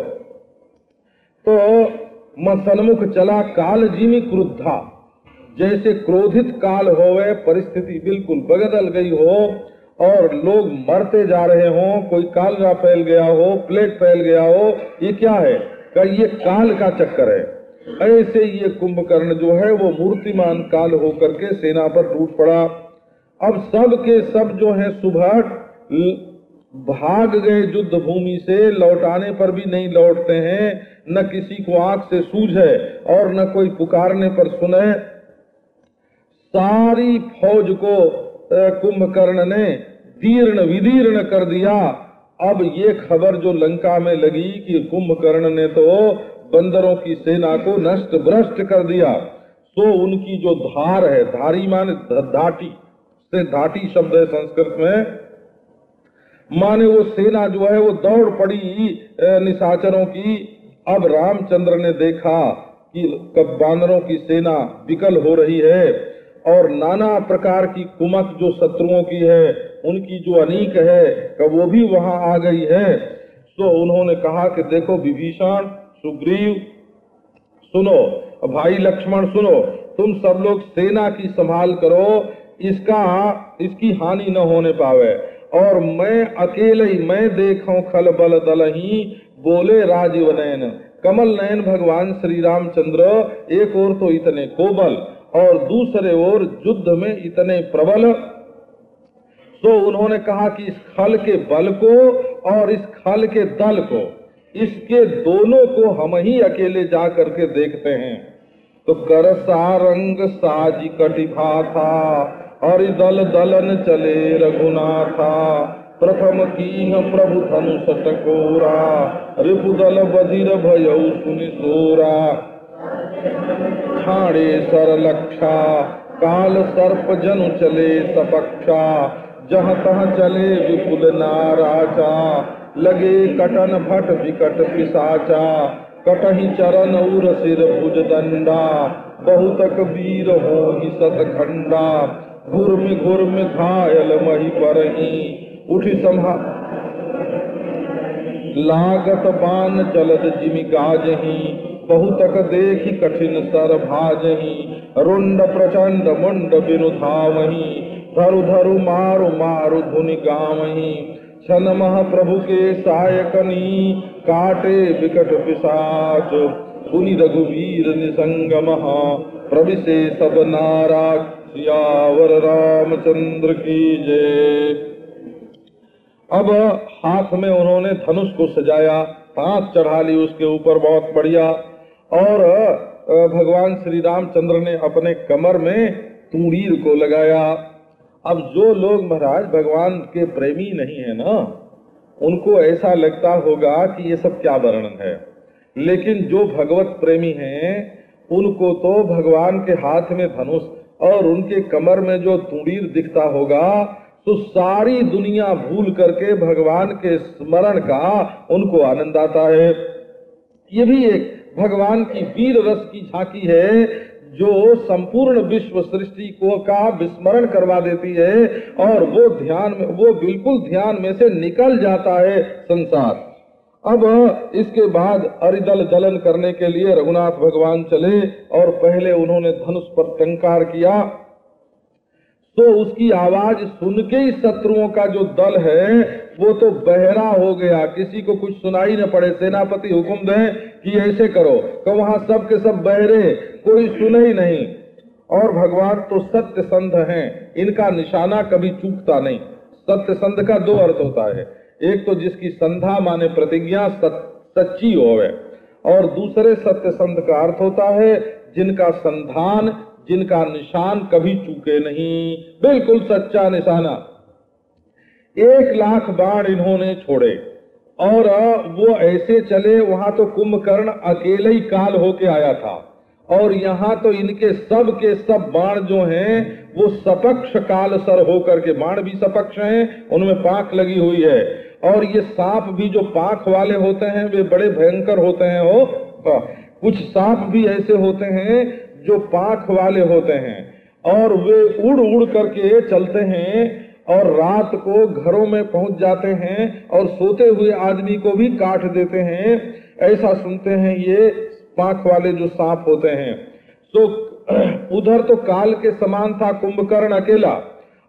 तो सन्मुख चला काल जिमी क्रुद्धा, जैसे क्रोधित काल होवे, परिस्थिति बिल्कुल बदल गई हो और लोग मरते जा रहे हो, कोई कालरा फैल गया हो, प्लेग फैल गया हो, ये क्या है? ये काल का चक्कर है। ऐसे ये कुंभकर्ण जो है वो मूर्तिमान काल होकर के सेना पर टूट पड़ा। अब सब के सब जो है सुबह भाग गए युद्ध भूमि से, लौटाने पर भी नहीं लौटते हैं, न किसी को आंख से सूझे और न कोई पुकारने पर सुने। सारी फौज को कुंभकर्ण ने दीर्ण विदीर्ण कर दिया। अब ये खबर जो लंका में लगी कि कुंभकर्ण ने तो बंदरों की सेना को नष्ट भ्रष्ट कर दिया, तो उनकी जो धार है, धारी माने धाटी से, धाटी शब्द है संस्कृत में, माने वो सेना जो है वो दौड़ पड़ी निशाचरों की। अब रामचंद्र ने देखा कि बानरों की सेना विकल हो रही है और नाना प्रकार की कुमक जो शत्रुओं की है, उनकी जो अनीक है, वो भी वहां आ गई है। तो उन्होंने कहा कि देखो विभीषण, सुग्रीव सुनो, भाई लक्ष्मण सुनो, तुम सब लोग सेना की संभाल करो, इसकी हानि न होने पावे। और मैं अकेले ही, मैं देखूं खल बल दलही, बोले राजीव नयन। कमल नयन भगवान श्री रामचंद्र एक ओर तो इतने कोमल और दूसरे ओर युद्ध में इतने प्रबल। तो उन्होंने कहा कि इस खल के बल को और इस खल के दल को, इसके दोनों को हम ही अकेले जा करके देखते हैं। तो कर सारंग साजी कटिभा था और दल दलन चले रघुनाथा। प्रथम कीन प्रभु धनुष टकोरा, रिपुदल बधिर भयउ सुनि सोरा। ठाणे सर लक्षा, काल सर्प जनु चले सपक्षा। जहाँ तहाँ चले विपुल नाराचा, लगे कटन भट विकट पिशाचा। कटहि चरण उर सिर भुज दंडा, बहुतक वीर हो ही सतखंडा। घुर में घायल मही परही, उठी संभा लागत बान चलत जिमि गाजही। बहुतक देखी कठिन सर भाजही, रुंड प्रचंड मुंड बिनु धावही। धरु धरु मारु मारु धुनि गावही। छन महाप्रभु के सायकनी, काटे विकट पिशाच। सुनि रघुवीर निसंग महा, प्रविशे सब नारा। सियावर रामचंद्र की जय। अब हाथ में उन्होंने धनुष को सजाया, हाथ चढ़ा ली उसके ऊपर बहुत बढ़िया, और भगवान श्री रामचंद्र ने अपने कमर में तूणीर को लगाया। अब जो लोग महाराज भगवान के प्रेमी नहीं है ना, उनको ऐसा लगता होगा कि ये सब क्या वर्णन है, लेकिन जो भगवत प्रेमी हैं उनको तो भगवान के हाथ में धनुष और उनके कमर में जो तूणीर दिखता होगा, तो सारी दुनिया भूल करके भगवान के स्मरण का उनको आनंद आता है। ये भी एक भगवान की वीर रस की झांकी है, जो संपूर्ण विश्व सृष्टि को का विस्मरण करवा देती है, और वो ध्यान में, वो बिल्कुल ध्यान में से निकल जाता है संसार। अब इसके बाद अरिदल दलन करने के लिए रघुनाथ भगवान चले, और पहले उन्होंने धनुष पर टंकार किया। तो उसकी आवाज सुन के ही शत्रुओं का जो दल है वो तो बहरा हो गया, किसी को कुछ सुनाई न पड़े। सेनापति हुक्म दें कि ऐसे करो, तो वहां सब के सब बहरे, कोई सुने ही नहीं। और भगवान तो सत्य संध हैं, इनका निशाना कभी चूकता नहीं। सत्य संध का दो अर्थ होता है, एक तो जिसकी संधा माने प्रतिज्ञा सच्ची होवे, और दूसरे सत्य संध का अर्थ होता है जिनका संधान, जिनका निशान कभी चूके नहीं, बिल्कुल सच्चा निशाना। 1,00,000 बाण इन्होंने छोड़े, और वो ऐसे चले, वहां तो कुंभकर्ण अकेले ही काल होके आया था, और यहाँ तो इनके सब के सब बाण जो हैं वो सपक्ष काल सर होकर के, बाण भी सपक्ष हैं, उनमें पांख लगी हुई है। और ये सांप भी जो पांख वाले होते हैं वे बड़े भयंकर होते हैं। हो कुछ सांप भी ऐसे होते हैं जो पांख वाले होते हैं, और वे उड़ उड़ करके चलते हैं, और रात को घरों में पहुंच जाते हैं और सोते हुए आदमी को भी काट देते हैं। ऐसा सुनते हैं ये पांख वाले जो सांप होते हैं। तो उधर तो काल के समान था कुंभकर्ण अकेला,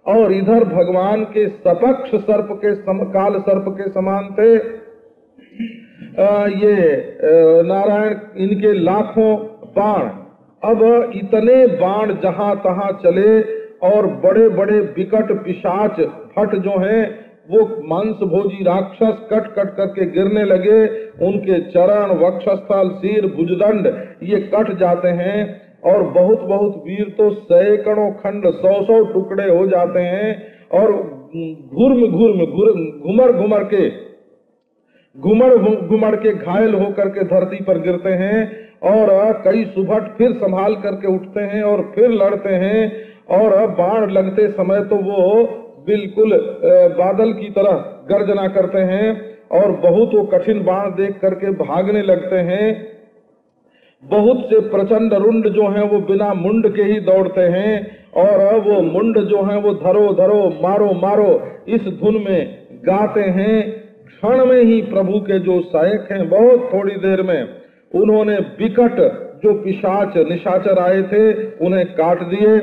और इधर भगवान के सपक्ष सर्प के काल सर्प के समान थे ये नारायण, इनके लाखों बाण। अब इतने बाण जहां तहां चले और बड़े बड़े विकट पिशाच फट जो हैं वो मांस भोजी राक्षस कट कट करके गिरने लगे। उनके चरण, वक्षस्थल, सिर, भुजदंड ये कट जाते हैं और बहुत बहुत वीर तो सैकड़ों खंड, 100 टुकड़े हो जाते हैं और घुमड़ के घायल होकर के धरती पर गिरते हैं। और कई सुभट फिर संभाल करके उठते हैं और फिर लड़ते हैं। और बाण लगते समय तो वो बिल्कुल बादल की तरह गर्जना करते हैं और बहुत वो कठिन बाण देख करके भागने लगते हैं। बहुत से प्रचंड रुंड जो हैं वो बिना मुंड के ही दौड़ते हैं और वो मुंड जो हैं वो धरो धरो मारो मारो इस धुन में गाते हैं। क्षण में ही प्रभु के जो सहायक हैं बहुत थोड़ी देर में उन्होंने विकट जो पिशाच निशाचर आए थे उन्हें काट दिए।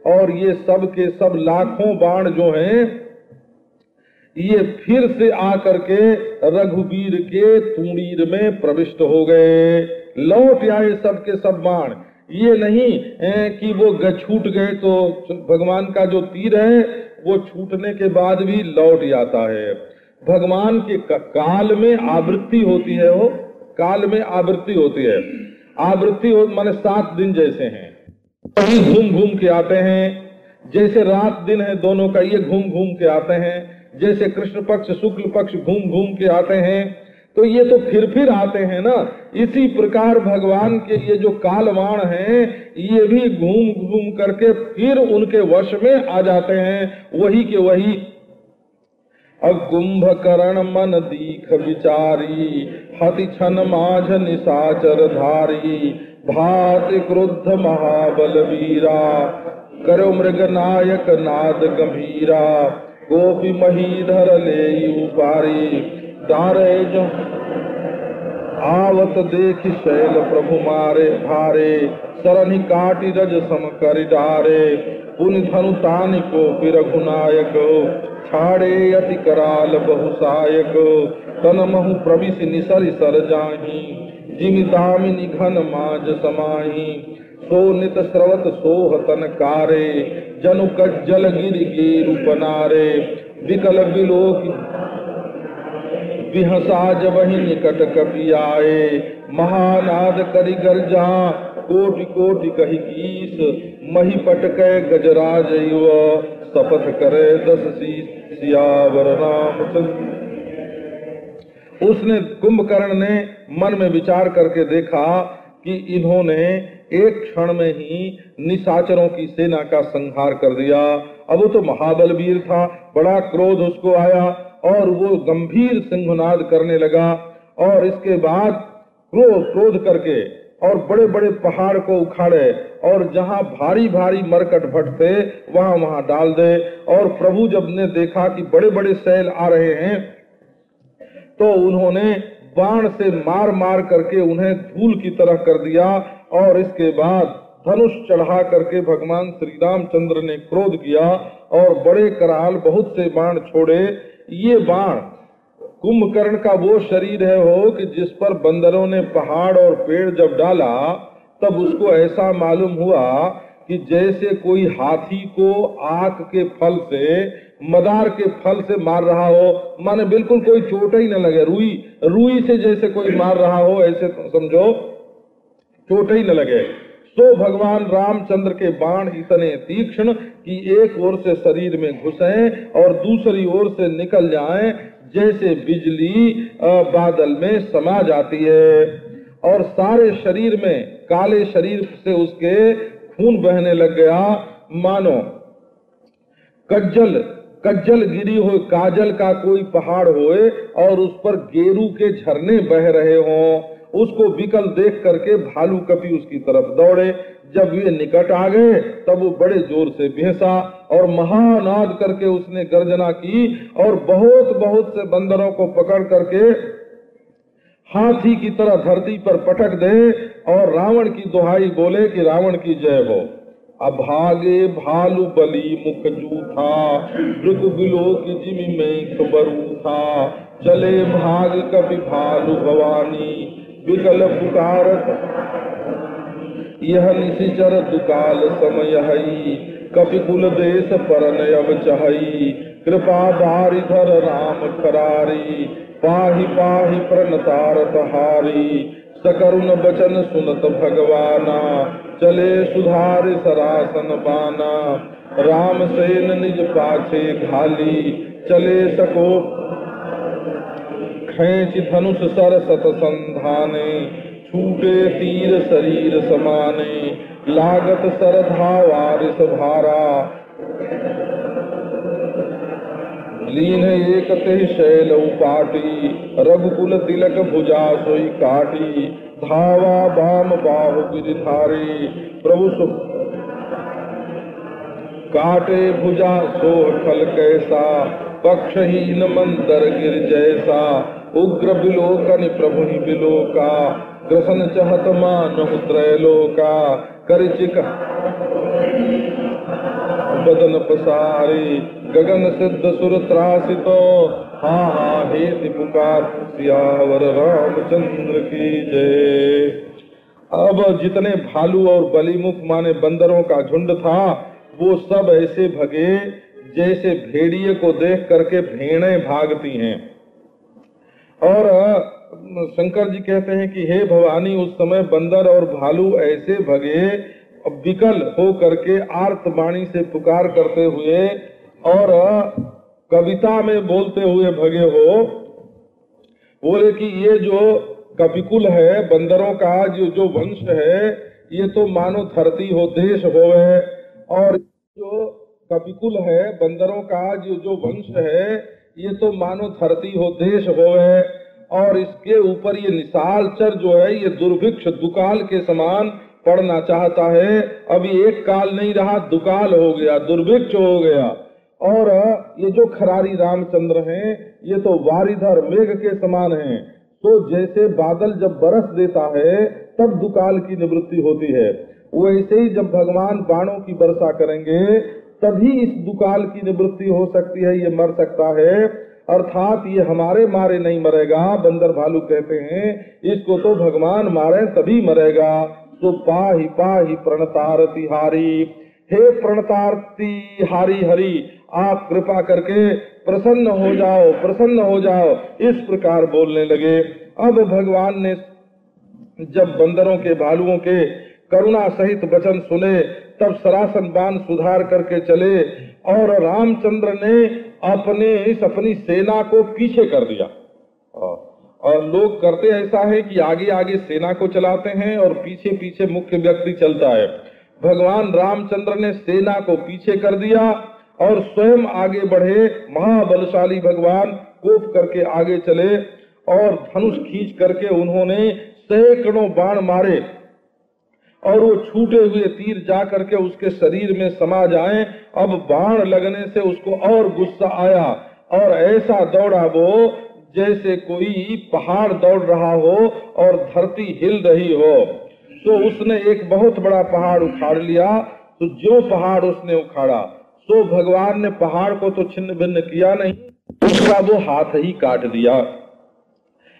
और ये सब के सब लाखों बाण जो हैं ये फिर से आकर के रघुवीर के तुंडीर में प्रविष्ट हो गए। लौट आए सब के सब बाण। ये नहीं कि वो छूट गए तो भगवान का जो तीर है वो छूटने के बाद भी लौट जाता है। भगवान के काल में आवृत्ति होती है, वो काल में आवृत्ति होती है। आवृत्ति माने 7 दिन जैसे हैं, कहीं घूम घूम के आते हैं। जैसे रात दिन है दोनों का, ये घूम घूम के आते हैं। जैसे कृष्ण पक्ष शुक्ल पक्ष घूम घूम के आते हैं, तो ये तो फिर आते हैं ना। इसी प्रकार भगवान के ये जो कालवाण हैं ये भी घूम घूम करके फिर उनके वश में आ जाते हैं, वही के वही। कुंभकर्ण मन दीख विचारी, हति छन माझ निशाचर धारी। भाति क्रुद्ध महाबल वीरा, करो मृग नायक नाद गंभीरा। गोपी महीधर ले उपारी, दारे जो आवत देख शैल प्रभु मारे भारे। सरनि काटी रज सम कर डारे, पुनि धनु तानि को रघुनायक। छाड़े अति कराल बहुसायक, तन महु प्रविश निसरि सर जाही। जिमि दामिनी घन माज समाही, सो नित स्रवत सोह तन कारे। जनु कज्जल गिरि गेरु बनारे, विकल बिलोक विहसा जबहि निकट कपि आए। महानाद करि गर्जा, कोटि कोटि कहि कीस। मही पटकै गजराज युव, शपथ करे 10 शीस। सियावर रामचंद्र। उसने कुंभकर्ण ने मन में विचार करके देखा कि इन्होंने एक क्षण में ही निशाचरों की सेना का संहार कर दिया। अब वो तो महाबल वीर था, बड़ा क्रोध उसको आया और वो गंभीर सिंहनाद करने लगा। और इसके बाद क्रोध करके और बड़े बड़े पहाड़ को उखाड़े और जहां भारी भारी मरकट भटते वहां वहां डाल दे। और प्रभु जब ने देखा कि बड़े बड़े सैल आ रहे हैं तो उन्होंने बाण से मार मार करके उन्हें धूल की तरह कर दिया। और इसके बाद धनुष चढ़ा करके भगवान श्री रामचंद्र ने क्रोध किया और बड़े कराल बहुत से बाण छोड़े। ये बाण कुंभकर्ण का वो शरीर है हो कि जिस पर बंदरों ने पहाड़ और पेड़ जब डाला तब उसको ऐसा मालूम हुआ कि जैसे कोई हाथी को आक के फल से, मदार के फल से मार रहा हो, माने बिल्कुल कोई चोट ही न लगे। रुई से जैसे कोई मार रहा हो ऐसे समझो, चोट ही न लगे। तो भगवान रामचंद्र के बाण इतने तीक्ष्ण कि एक ओर से शरीर में घुसें और दूसरी ओर से निकल जाएं, जैसे बिजली बादल में समा जाती है। और सारे शरीर में, काले शरीर से उसके खून बहने लग गया, मानो कज्जल गिरी हो, काजल का कोई पहाड़ होए और उस पर गेरू के झरने बह रहे हों। उसको विकल देख करके भालू कपि उसकी तरफ दौड़े। जब ये निकट आ गए तब वो बड़े जोर से भैंसा और महानाद करके उसने गर्जना की और बहुत बहुत से बंदरों को पकड़ करके हाथी की तरह धरती पर पटक दे और रावण की दुहाई बोले कि रावण की जय हो। अभागे भालू बली मुख जूठा, मृग बिलो की जिमी में खबरू था, चले भाग कपि भालू भवानी, विकल पुकारत यह निशिचर दुकाल समय हई, कपि कुल देश परन अब चहई, कृपा बारिधर राम करारी, पाहि पाहि प्रणतारत हारी, सकरुण बचन सुनत भगवाना, चले सुधार सरासन बाना, राम सेन निज पाछे घाली, चले सको खेच धनुष सर सत संधाने, छूटे तीर शरीर समाने, लागत सरधा वारिस भारा, लीन एक ते शैल उपाटी, रघुकुल तिलक भुजा सोई काटी, धावा बाम बाहु गिरिधारी, प्रभु काटे भुजा सोह खल कैसा, पक्षहीन मंदर गिर जैसा, उग्र बिलोकन प्रभु ही बिलोका, ग्रसन चहत मानहु त्रैलोका, करिचिक बदन पसारी, गगन सिद्ध सुर त्रासितो, हाँ हाँ हेति पुकार, सियावर रामचंद्र की जय। अब जितने भालू और बलिमुख माने बंदरों का झुंड था वो सब ऐसे भगे जैसे भेड़िए को देख करके भेड़ें भागती हैं। और शंकर जी कहते हैं कि हे भवानी, उस समय बंदर और भालू ऐसे भगे विकल हो करके आर्तवाणी से पुकार करते हुए और कविता में बोलते हुए भगे हो। बोले कि ये जो कपिकुल है बंदरों का जो वंश है ये तो मानो धरती हो देश होवे, और जो कपिकुल है बंदरों का जो वंश है ये तो मानो धरती हो देश होवे, और इसके ऊपर ये निशालचर जो है ये दुर्भिक्ष दुकाल के समान पड़ना चाहता है। अभी एक काल नहीं रहा, दुकाल हो गया, दुर्भिक्ष हो गया। और ये जो खरारी रामचंद्र हैं ये तो वारिधर मेघ के समान हैं। तो जैसे बादल जब बरस देता है तब दुकाल की निवृत्ति होती है, वैसे ही जब भगवान बाणों की वर्षा करेंगे तभी इस दुकाल की निवृत्ति हो सकती है, ये मर सकता है। अर्थात ये हमारे मारे नहीं मरेगा, बंदर भालू कहते हैं इसको तो भगवान मारे तभी मरेगा। तो पाहि पाहि प्रणतारति हारी, हे प्रणतारति हारी हरि, आप कृपा करके प्रसन्न हो जाओ, प्रसन्न हो जाओ, इस प्रकार बोलने लगे। अब भगवान ने जब बंदरों के भालुओं के करुणा सहित वचन सुने तब सरासन बाण सुधार करके चले और रामचंद्र ने अपनी सेना को पीछे कर दिया। और लोग करते ऐसा है कि आगे आगे सेना को चलाते हैं और पीछे पीछे मुख्य व्यक्ति चलता है। भगवान रामचंद्र ने सेना को पीछे कर दिया और स्वयं आगे बढ़े। महाबलशाली भगवान कोप करके आगे चले और धनुष खींच करके उन्होंने सैकड़ों बाण मारे और वो छूटे हुए तीर जा करके उसके शरीर में समा जाएं। अब बाण लगने से उसको और गुस्सा आया और ऐसा दौड़ा वो जैसे कोई पहाड़ दौड़ रहा हो और धरती हिल रही हो। तो उसने एक बहुत बड़ा पहाड़ उखाड़ लिया। तो जो पहाड़ उसने उखाड़ा तो भगवान ने पहाड़ को तो छिन्न भिन्न किया नहीं, उसका वो हाथ ही काट दिया।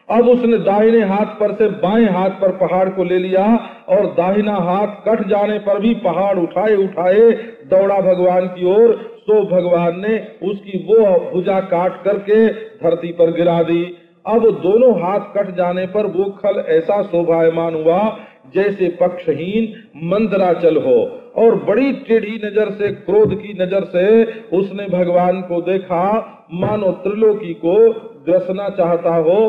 अब उसने दाहिने हाथ पर से बाएं हाथ पर पहाड़ को ले लिया और दाहिना हाथ कट जाने पर भी पहाड़ उठाए उठाए दौड़ा भगवान की ओर। तो भगवान ने उसकी वो भुजा काट करके धरती पर गिरा दी। अब दोनों हाथ कट जाने पर वो खल ऐसा शोभायमान हुआ जैसे पक्षहीन मंदराचल हो, और बड़ी टेढ़ी नजर से, क्रोध की नजर से उसने भगवान को देखा, मानो त्रिलोकी को ग्रसना चाहता हो।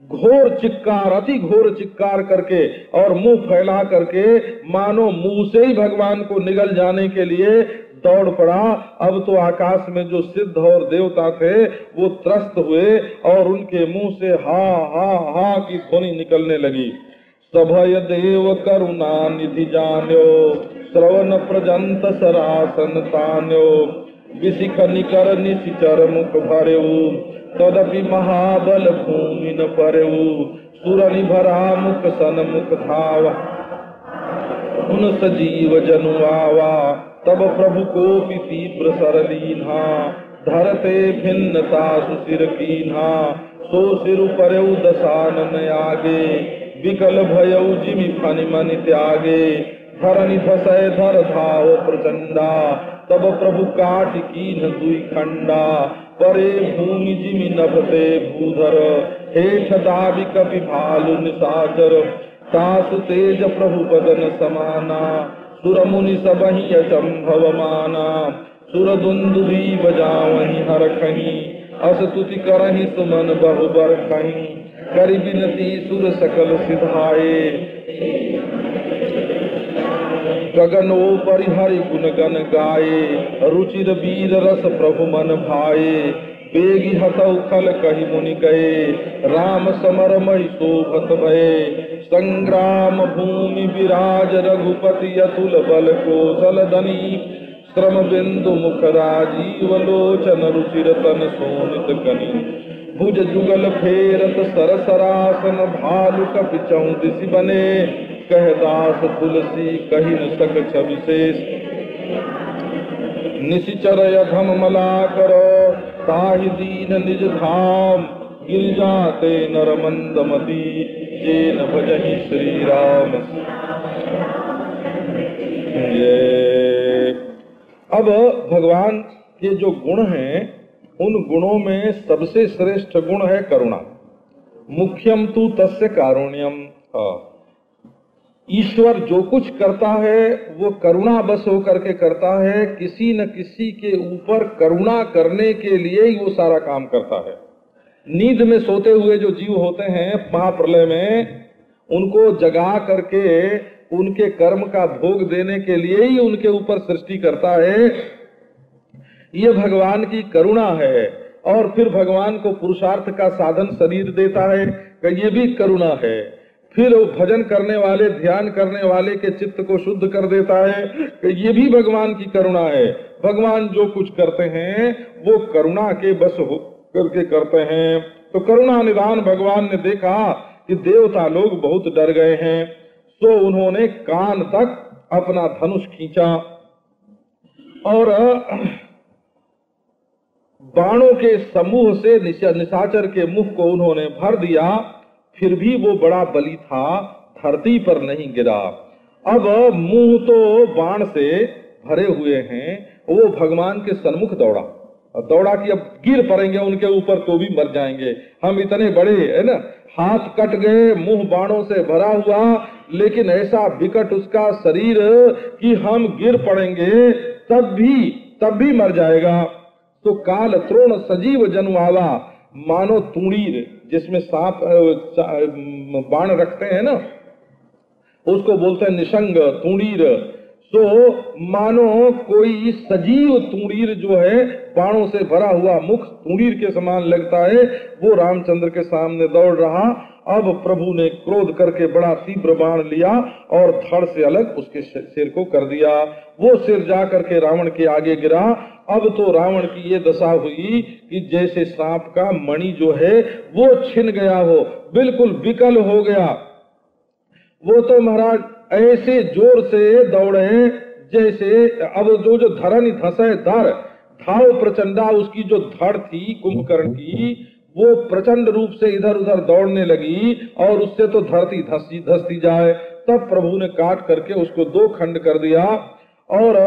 घोर चिक्कार, अति घोर चिक्कार करके और मुंह फैला करके मानो मुंह से ही भगवान को निगल जाने के लिए दौड़ पड़ा। अब तो आकाश में जो सिद्ध और देवता थे वो त्रस्त हुए और उनके मुंह से हा हा हा की ध्वनि निकलने लगी। सभय देव करुणा निधि जान्यो, श्रवण प्रजंत सरासन तान्यो, विशिख निकर निशिचर मुख भरेऊ, तदपि महाबल भूमि न परेऊ, सुर निभरा मुख सन मुख धावा, उन सजीव जनु आवा, तब प्रभु को तीव्र सरलीन्हा, धरते भिन्नता सुशिर कीन्हा, सो सिर परेऊ दशानन आगे, विकल भयऊ जिमि फनि मनि त्यागे, धरनि धसय धर धाव प्रचंडा, तब प्रभु काट कीन दुई खंडा, परे भूमि जिमि नभते भूधर, हेठ दाबि कपि भालु निशाचर, तासु तेज प्रभु बदन समाना, सुर मुनि सबहि अचंभव माना, सुर दुंदुभि बजावहि हरखहि, अस तुति करहि सुमन बहु बरखहि, करि बिनती सुर सकल सिधाए, गगनो परिहरि गुण गन गाये, रुचिर वीर रस प्रभु मन भाए, बेगी हतौ खल कहि मुनि गए, राम समरमय शोभत भये, संग्राम भूमि विराज रघुपति अतुल बल कौशल धनी, श्रम बिंदु मुख राजीव लोचन रुचिर तन सोनित कनि, भुज जुगल फेरत सरसरासन, भालु कपि चौदिसि बने, कह दास तुलसी कहि न सक छविशेष, निशिचर अधम मला करो, ताहि दीन निज धाम, गिरिजाते नर मंदमती, जेन भजहि श्री राम। अब भगवान के जो गुण हैं, उन गुणों में सबसे श्रेष्ठ गुण है करुणा। मुख्यम तु तस्य कारुण्यम। ईश्वर जो कुछ करता है वो करुणा बस होकर के करता है, किसी न किसी के ऊपर करुणा करने के लिए ही वो सारा काम करता है। नींद में सोते हुए जो जीव होते हैं महाप्रलय में, उनको जगा करके उनके कर्म का भोग देने के लिए ही उनके ऊपर सृष्टि करता है। ये भगवान की करुणा है। और फिर भगवान को पुरुषार्थ का साधन शरीर देता है, ये भी करुणा है। फिर वो भजन करने वाले, ध्यान करने वाले के चित्त को शुद्ध कर देता है, ये भी भगवान की करुणा है। भगवान जो कुछ करते हैं वो करुणा के बस हो करके करते हैं। तो करुणा निदान भगवान ने देखा कि देवता लोग बहुत डर गए हैं, तो उन्होंने कान तक अपना धनुष खींचा और बाणों के समूह से निशाचर के मुख को उन्होंने भर दिया। फिर भी वो बड़ा बली था, धरती पर नहीं गिरा। अब मुंह तो बाण से भरे हुए हैं, वो भगवान के सन्मुख दौड़ा कि अब गिर पड़ेंगे उनके ऊपर तो भी मर जाएंगे, हम इतने बड़े है ना। हाथ कट गए, मुंह बाणों से भरा हुआ, लेकिन ऐसा विकट उसका शरीर कि हम गिर पड़ेंगे तब भी मर जाएगा। तो काल त्रोण सजीव जनु आवा, मानो तूणीर जिसमें सांप बाण रखते हैं ना, उसको बोलते हैं निशंग तूणीर। तो मानो कोई सजीव तूणीर जो है, बाणों से भरा हुआ मुख तूणीर के समान लगता है, वो रामचंद्र के सामने दौड़ रहा। अब प्रभु ने क्रोध करके बड़ा तीव्र बाण लिया और धड़ से अलग उसके सिर को कर दिया। वो सिर जा करके रावण के आगे गिरा। अब तो रावण की ये दशा हुई कि जैसे सांप का मणि जो है वो छिन गया हो, बिल्कुल विकल हो गया। वो तो महाराज ऐसे जोर से दौड़े जैसे, अब जो धरनी धसे धर धाव प्रचंडा, उसकी जो धड़ थी कुंभकर्ण की, वो प्रचंड रूप से इधर उधर दौड़ने लगी और उससे तो धरती धसती जाए। तब प्रभु ने काट करके उसको दो खंड कर दिया और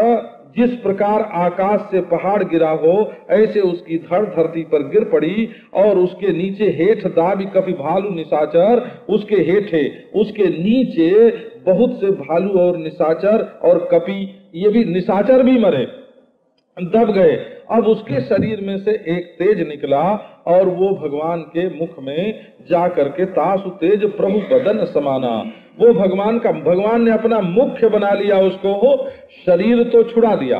जिस प्रकार आकाश से पहाड़ गिरा हो ऐसे उसकी धड़ धरती पर गिर पड़ी और उसके नीचे हेठ दाबी कपि भालू निशाचर, उसके हेठे उसके नीचे बहुत से भालू और निशाचर और कपि, ये भी निशाचर भी मरे, दब गए। अब उसके शरीर में से एक तेज निकला और वो भगवान के मुख में जा करके तासु तेज प्रभु बदन समाना। वो भगवान ने अपना मुख्य बना लिया उसको, शरीर तो छुड़ा दिया,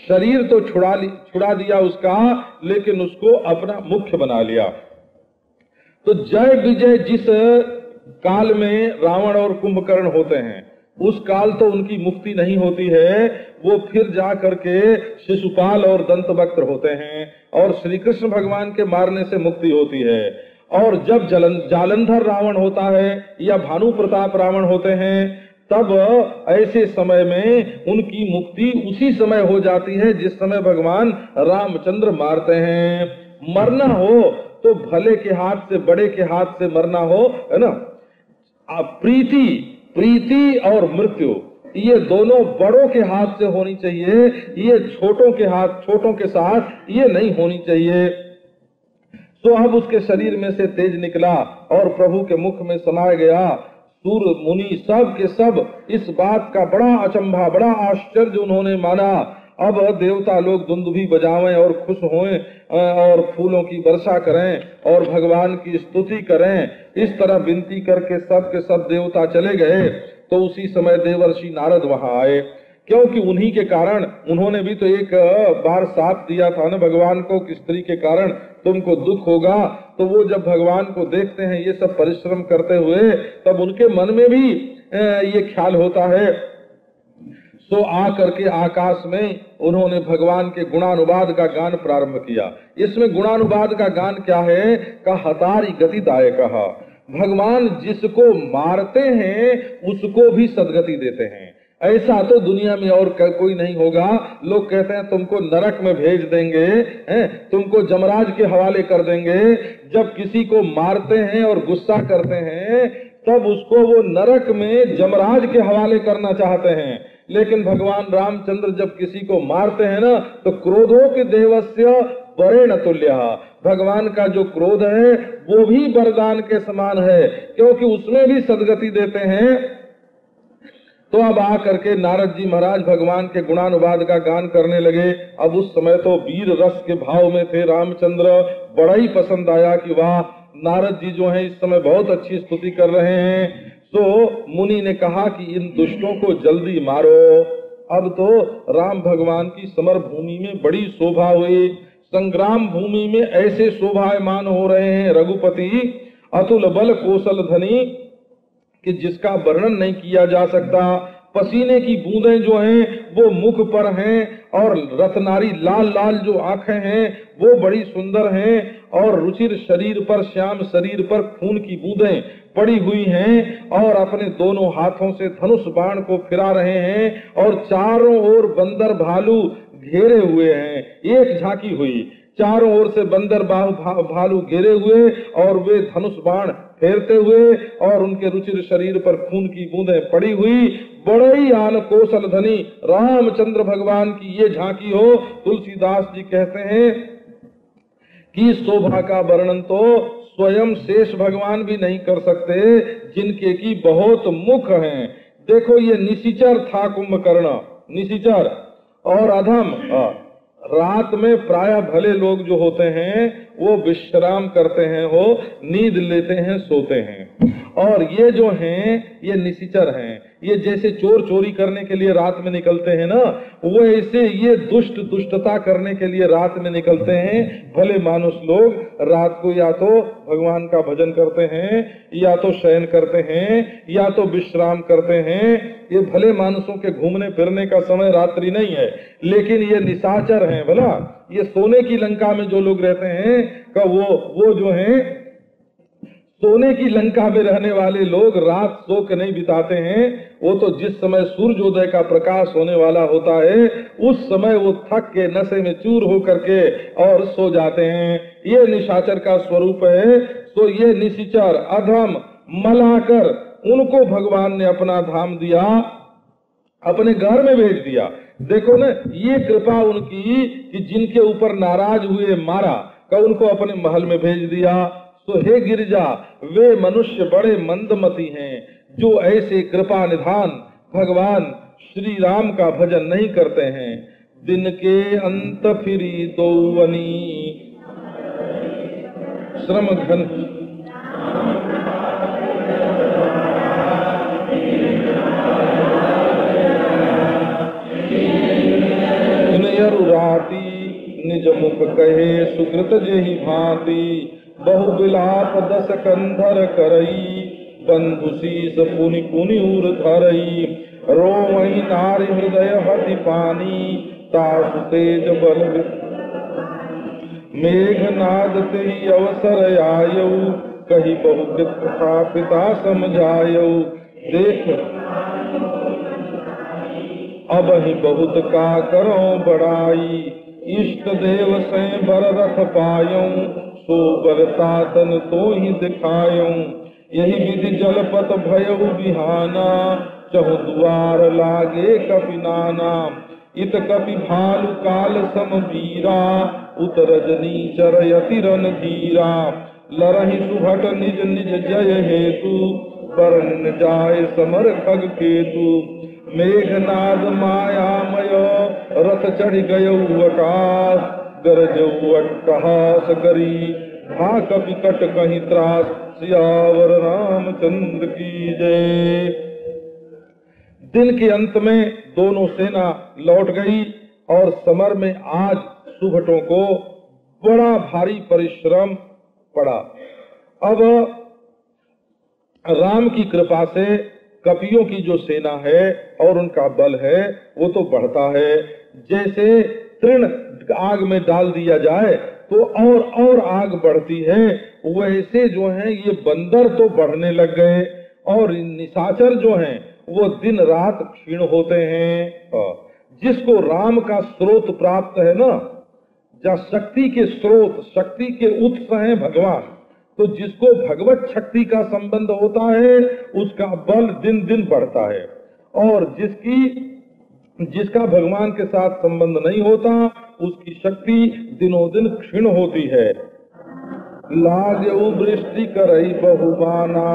शरीर तो छुड़ा दिया उसका, लेकिन उसको अपना मुख्य बना लिया। तो जय विजय जिस काल में रावण और कुंभकर्ण होते हैं, उस काल तो उनकी मुक्ति नहीं होती है। वो फिर जा करके शिशुपाल और दंतवक्त्र होते हैं और श्री कृष्ण भगवान के मारने से मुक्ति होती है। और जब जालंधर रावण होता है या भानु प्रताप रावण होते हैं, तब ऐसे समय में उनकी मुक्ति उसी समय हो जाती है जिस समय भगवान रामचंद्र मारते हैं। मरना हो तो भले के हाथ से, बड़े के हाथ से मरना हो, है ना। प्रीति और मृत्यु ये दोनों बड़ों के हाथ से होनी चाहिए, ये छोटों के साथ ये नहीं होनी चाहिए। तो अब उसके शरीर में से तेज निकला और प्रभु के मुख में समाया गया। सूर मुनि सब के सब इस बात का बड़ा अचंभा, बड़ा आश्चर्य उन्होंने माना। अब देवता लोग दुंदुभी बजावें और खुश हों और फूलों की वर्षा करें और भगवान की स्तुति करें, इस तरह विनती करके सब के सब देवता चले गए। तो उसी समय देवर्षि नारद वहां आए, क्योंकि उन्हीं के कारण, उन्होंने भी तो एक बार साथ दिया था ना भगवान को कि स्त्री के कारण तुमको दुख होगा। तो वो जब भगवान को देखते हैं ये सब परिश्रम करते हुए, तब उनके मन में भी ये ख्याल होता है। सो आ करके आकाश में उन्होंने भगवान के गुणानुवाद का गान प्रारंभ किया। इसमें गुणानुवाद का गान क्या है? का हतारी गतिदायक कहा, भगवान जिसको मारते हैं उसको भी सदगति देते हैं। ऐसा तो दुनिया में और कोई नहीं होगा। लोग कहते हैं तुमको नरक में भेज देंगे, तुमको जमराज के हवाले कर देंगे। जब किसी को मारते हैं और गुस्सा करते हैं, तब उसको वो नरक में जमराज के हवाले करना चाहते हैं। लेकिन भगवान रामचंद्र जब किसी को मारते हैं ना, तो क्रोधों के देवस्य वरेण तुल्य, भगवान का जो क्रोध है वो भी वरदान के समान है, क्योंकि उसमें भी सदगति देते हैं। तो अब आ करके नारद जी महाराज भगवान के गुणानुवाद का गान करने लगे। अब उस समय तो वीर रस के भाव में थे रामचंद्र। बड़ा ही पसंद आया कि वाह, नारद जी जो हैं इस समय बहुत अच्छी स्तुति कर रहे हैं। तो मुनि ने कहा कि इन दुष्टों को जल्दी मारो। अब तो राम भगवान की समर भूमि में बड़ी शोभा हुई। संग्राम भूमि में ऐसे शोभायमान हो रहे हैं रघुपति, अतुल बल कौशल धनी, कि जिसका वर्णन नहीं किया जा सकता। पसीने की बूंदें जो हैं वो मुख पर हैं, और रत्नारी लाल लाल जो आंखें हैं वो बड़ी सुंदर हैं, और रुचिर शरीर पर, श्याम शरीर पर खून की बूंदें पड़ी हुई हैं, और अपने दोनों हाथों से धनुष बाण को फिरा रहे हैं, और चारों ओर बंदर भालू घेरे हुए हैं। एक झांकी हुई, चारों ओर से बंदर भालू घेरे हुए और वे धनुष बाण फेरते हुए, और उनके रुचिर शरीर पर खून की बूंदें पड़ी हुई। बड़े ही आन कौशल धनी रामचंद्र भगवान की ये झांकी हो। तुलसीदास जी कहते हैं कि शोभा का वर्णन तो स्वयं शेष भगवान भी नहीं कर सकते, जिनके की बहुत मुख हैं। देखो ये निशिचर था कुंभकर्ण, निशिचर और अधम। रात में प्रायः भले लोग जो होते हैं वो विश्राम करते हैं, हो नींद लेते हैं, सोते हैं। और ये जो हैं ये निशिचर हैं। ये जैसे चोर चोरी करने के लिए रात में निकलते हैं ना, वो ऐसे ये दुष्टता करने के लिए रात में निकलते हैं। भले मानुष लोग रात को या तो भगवान का भजन करते हैं, या तो शयन करते हैं, या तो विश्राम करते हैं। ये भले मानुषों के घूमने फिरने का समय रात्रि नहीं है, लेकिन ये निशाचर हैं। भला ये सोने की लंका में जो लोग रहते हैं का वो जो हैं सोने की लंका में रहने वाले लोग रात सो के नहीं बिताते हैं। वो तो जिस समय सूर्योदय का प्रकाश होने वाला होता है उस समय वो थक के नशे में चूर हो करके और सो जाते हैं। ये निशाचर का स्वरूप है। तो ये निशाचर अधम मलाकर उनको भगवान ने अपना धाम दिया, अपने घर में भेज दिया। देखो ना ये कृपा उनकी कि जिनके ऊपर नाराज हुए मारा, का उनको अपने महल में भेज दिया। तो हे गिरिजा, वे मनुष्य बड़े मंदमती हैं जो ऐसे कृपा निधान भगवान श्री राम का भजन नहीं करते हैं। दिन के अंत फिरी दौवनी श्रम घन, जाति निज मुख कहे सुकृत जेहि भांति बहु विलाप दस कंधर करई बंधु शीस पुनि पुनि उर धरई रोवहि नारी हृदय हति पानी तासु तेज बल मेघनाद तेहि अवसर आयौ कही बहु कथा पिता समझायौ देख अब ही बहुत का करो बड़ाई इष्ट देव से बर रथ पायौ सो बरता तन तो ही दिखायौ यही विधि जलपत भयउ बिहाना चहु दुआर लागे कपि नाना इत कपि भालु काल सम वीरा उत रजनी चरयति रन धीरा लरहि सुभट निज निज जय हेतु बरन जाय समर खग केतु मेघनाद मायामय रथ चढ़ गयौ आकाश गरजौ अट्टहास करी भा कपि कट कहीं त्रास सियावर रामचंद्र की जय। दिन के अंत में दोनों सेना लौट गई और समर में आज सुभटों को बड़ा भारी परिश्रम पड़ा। अब राम की कृपा से कपियों की जो सेना है और उनका बल है वो तो बढ़ता है। जैसे तृण आग में डाल दिया जाए तो और आग बढ़ती है, वैसे जो है ये बंदर तो बढ़ने लग गए और निशाचर जो हैं वो दिन रात क्षीण होते हैं। जिसको राम का स्रोत प्राप्त है ना, जहाँ शक्ति के स्रोत, शक्ति के उत्स हैं भगवान, तो जिसको भगवत शक्ति का संबंध होता है उसका बल दिन दिन बढ़ता है, और जिसका भगवान के साथ संबंध नहीं होता उसकी शक्ति दिनों दिन क्षीण होती है। लागेउ वृष्टि करई बहुबाना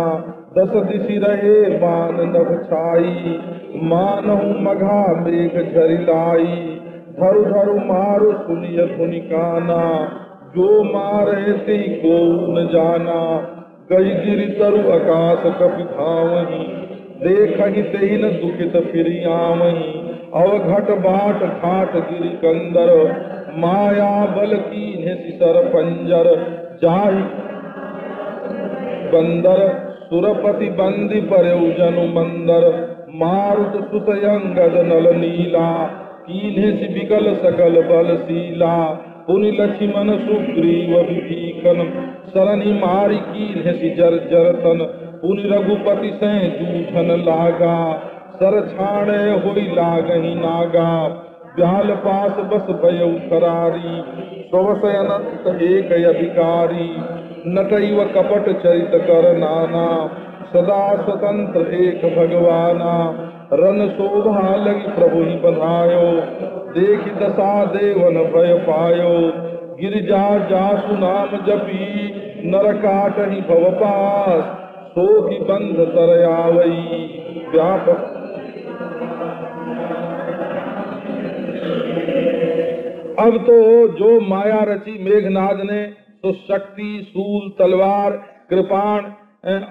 दस दिशि रहे बान नभ छाई मानहु मघा मेघ झरिलाई धरु धरु मारु सुनिय सुनि काना जो मारे ते को न जाना गई गिरि तरु आकाश कपि धावहि देखहि तेहि न दुखित फिरि आवहि अवघट बाट घाट गिरि कंदर माया बल कीन्हे सिसर पंजर जाहि बंदर सुरपति बंदी परयु जनु मंदर मारुत सुत अंगद नल नीला कीन्हे सि विकल सकल बल शीला पुनि लक्ष्मण सुग्रीव विभीषण सरनि मारि कीन्हे सि जर जरतन पुनि रघुपति से जूझन लागा सर छाणे होई लागहि नागा ब्याल पास बस भयउ करारी स्वसय अनंत एक अधिकारी नटैव कपट चरित कर नाना सदा स्वतंत्र एक भगवाना रन शोभा लगी प्रभु ही बधायो देख दशा देवन भय पायो गिरिजा जासु नाम जपी नर काटहि भव पास सो की बंध तर आवई व्यापक। अब तो जो माया रची मेघनाद ने तो शक्ति, शूल, तलवार, कृपाण,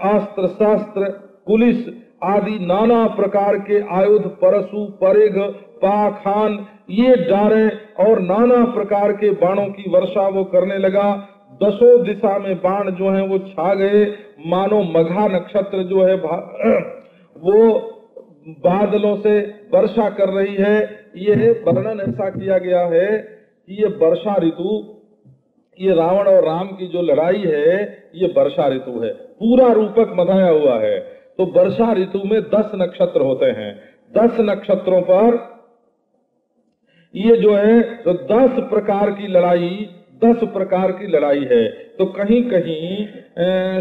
अस्त्र शस्त्र, पुलिस आदि नाना प्रकार के आयुध, परशु, परिघ, पाखान ये डारे और नाना प्रकार के बाणों की वर्षा वो करने लगा। दसों दिशा में बाण जो है वो छा गए, मानो मघा नक्षत्र जो है वो बादलों से वर्षा कर रही है। ये वर्णन ऐसा किया गया है कि ये वर्षा ऋतु, ये रावण और राम की जो लड़ाई है ये वर्षा ऋतु है, पूरा रूपक बनाया हुआ है। तो वर्षा ऋतु में 10 नक्षत्र होते हैं, 10 नक्षत्रों पर ये जो है तो 10 प्रकार की लड़ाई, 10 प्रकार की लड़ाई है। तो कहीं कहीं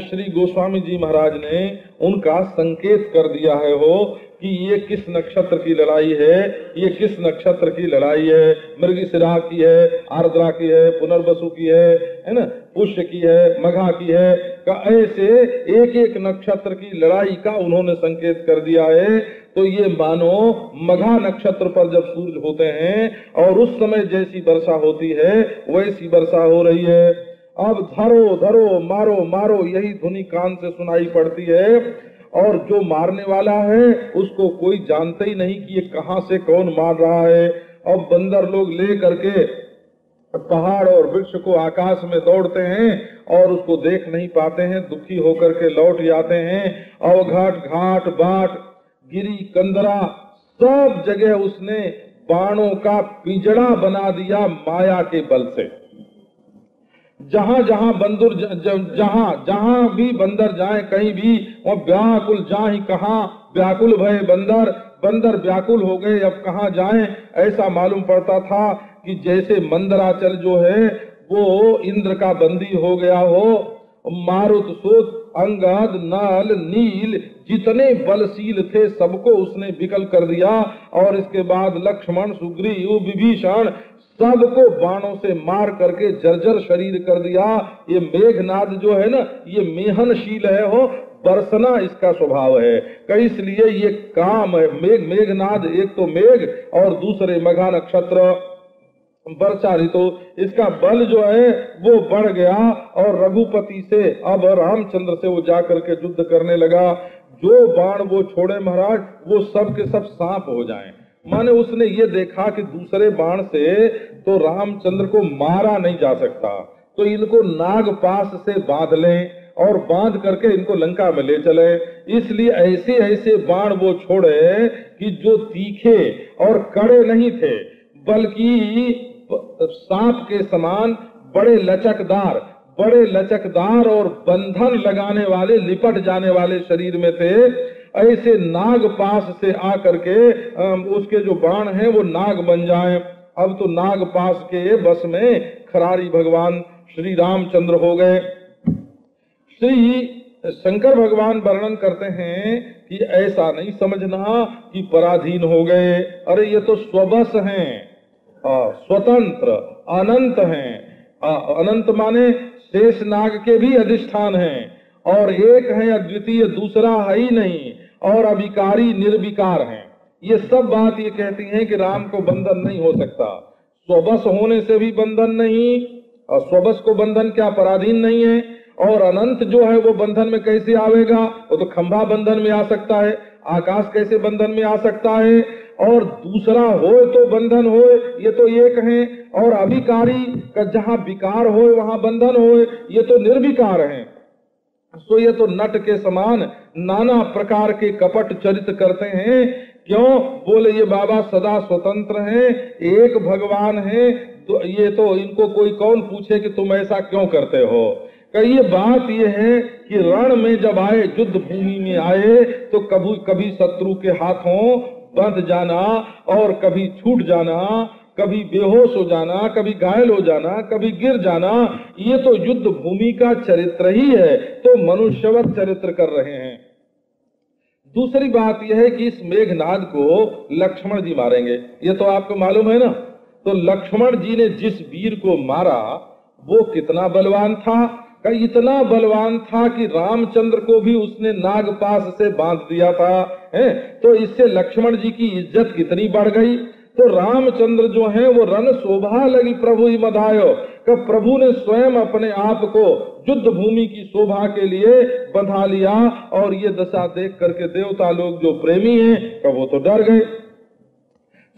श्री गोस्वामी जी महाराज ने उनका संकेत कर दिया है हो कि ये किस नक्षत्र की लड़ाई है, ये किस नक्षत्र की लड़ाई है। मृगशिरा की है, आर्द्रा की है, पुनर्वसु की है ना, पुष्य की है, मघा की है, का ऐसे एक एक नक्षत्र की लड़ाई का उन्होंने संकेत कर दिया है। तो ये मानो मघा नक्षत्र पर जब सूर्य होते हैं और उस समय जैसी वर्षा होती है वैसी वर्षा हो रही है। अब धरो धरो मारो मारो यही ध्वनि कान से सुनाई पड़ती है, और जो मारने वाला है उसको कोई जानता ही नहीं कि ये कहां से कौन मार रहा है। और बंदर लोग ले करके पहाड़ और वृक्ष को आकाश में दौड़ते हैं और उसको देख नहीं पाते हैं, दुखी होकर के लौट जाते हैं। अवघाट, घाट, बाट, गिरी, कंदरा, सब जगह उसने बाणों का पिंजड़ा बना दिया माया के बल से। जहाँ जहाँ बंदर जहाँ भी बंदर जाए कहीं भी वो व्याकुल जाहि कहाँ व्याकुल भय बंदर, बंदर व्याकुल हो गए अब कहाँ जाएं। ऐसा मालूम पड़ता था कि जैसे मंदराचल जो है वो इंद्र का बंदी हो गया हो। मारुत, सूत, अंगद, नल, नील जितने बलशील थे सबको उसने विकल कर दिया। और इसके बाद लक्ष्मण, सुग्रीव, विभीषण सबको बाणों से मार करके जर्जर शरीर कर दिया। ये मेघनाद जो है ना, ये मेहनशील है हो, बरसना इसका स्वभाव है। कई इसलिए ये काम है। मेघनाद एक तो मेघ और दूसरे मघा नक्षत्र वर्षा ऋतु, इसका बल जो है वो बढ़ गया। और रघुपति से अब रामचंद्र से वो जाकर के युद्ध करने लगा। जो बाण वो छोड़े महाराज वो सब के सब सांप हो जाएं। माने उसने ये देखा कि दूसरे बाण से तो रामचंद्र को मारा नहीं जा सकता, तो इनको नागपाश से बांध लें और बांध करके इनको लंका में ले चले। इसलिए ऐसे ऐसे बाण वो छोड़े कि जो तीखे और कड़े नहीं थे बल्कि सांप के समान बड़े लचकदार और बंधन लगाने वाले, लिपट जाने वाले शरीर में थे। ऐसे नागपाश से आकर के उसके जो बाण हैं वो नाग बन जाएं। अब तो नागपाश के बस में खरारी भगवान श्री रामचंद्र हो गए। श्री शंकर भगवान वर्णन करते हैं कि ऐसा नहीं समझना कि पराधीन हो गए। अरे ये तो स्वबस हैं, स्वतंत्र, अनंत हैं। अनंत माने शेष नाग के भी अधिष्ठान हैं और एक है अद्वितीय, दूसरा है ही नहीं, और अविकारी निर्विकार हैं। ये सब बात ये कहती हैं कि राम को बंधन नहीं हो सकता। स्वबस होने से भी बंधन नहीं, और स्वबस को बंधन क्या पराधीन नहीं है। और अनंत जो है वो बंधन में कैसे आवेगा? वो तो खंभा बंधन में आ सकता है, आकाश कैसे बंधन में आ सकता है? और दूसरा हो तो बंधन हो, ये तो एक है। और अविकारी का जहाँ विकार हो वहाँ बंधन हो, ये तो निर्विकार है। तो ये तो नट के समान नाना प्रकार के कपट चरित्र करते हैं। क्यों? बोले ये बाबा सदा स्वतंत्र हैं, एक भगवान है, तो ये तो इनको कोई कौन पूछे कि तुम ऐसा क्यों करते हो। ये बात ये है कि रण में जब आए, युद्ध भूमि में आए, तो कभी शत्रु के हाथों बंध जाना और कभी छूट जाना, कभी बेहोश हो जाना, कभी घायल हो जाना, कभी गिर जाना, ये तो युद्ध भूमि का चरित्र ही है। तो मनुष्यवत चरित्र कर रहे हैं। दूसरी बात यह है कि इस मेघनाद को लक्ष्मण जी मारेंगे, ये तो आपको मालूम है ना। तो लक्ष्मण जी ने जिस वीर को मारा वो कितना बलवान था, इतना बलवान था कि रामचंद्र को भी उसने नागपाश से बांध दिया था, है? तो इससे लक्ष्मण जी की इज्जत कितनी बढ़ गई। तो रामचंद्र जो है वो रन शोभा लगी प्रभु ही मधायो, कि प्रभु ने स्वयं अपने आप को युद्ध भूमि की शोभा के लिए बंधा लिया। और ये दशा देख करके देवता लोग जो प्रेमी हैं वो तो डर गए।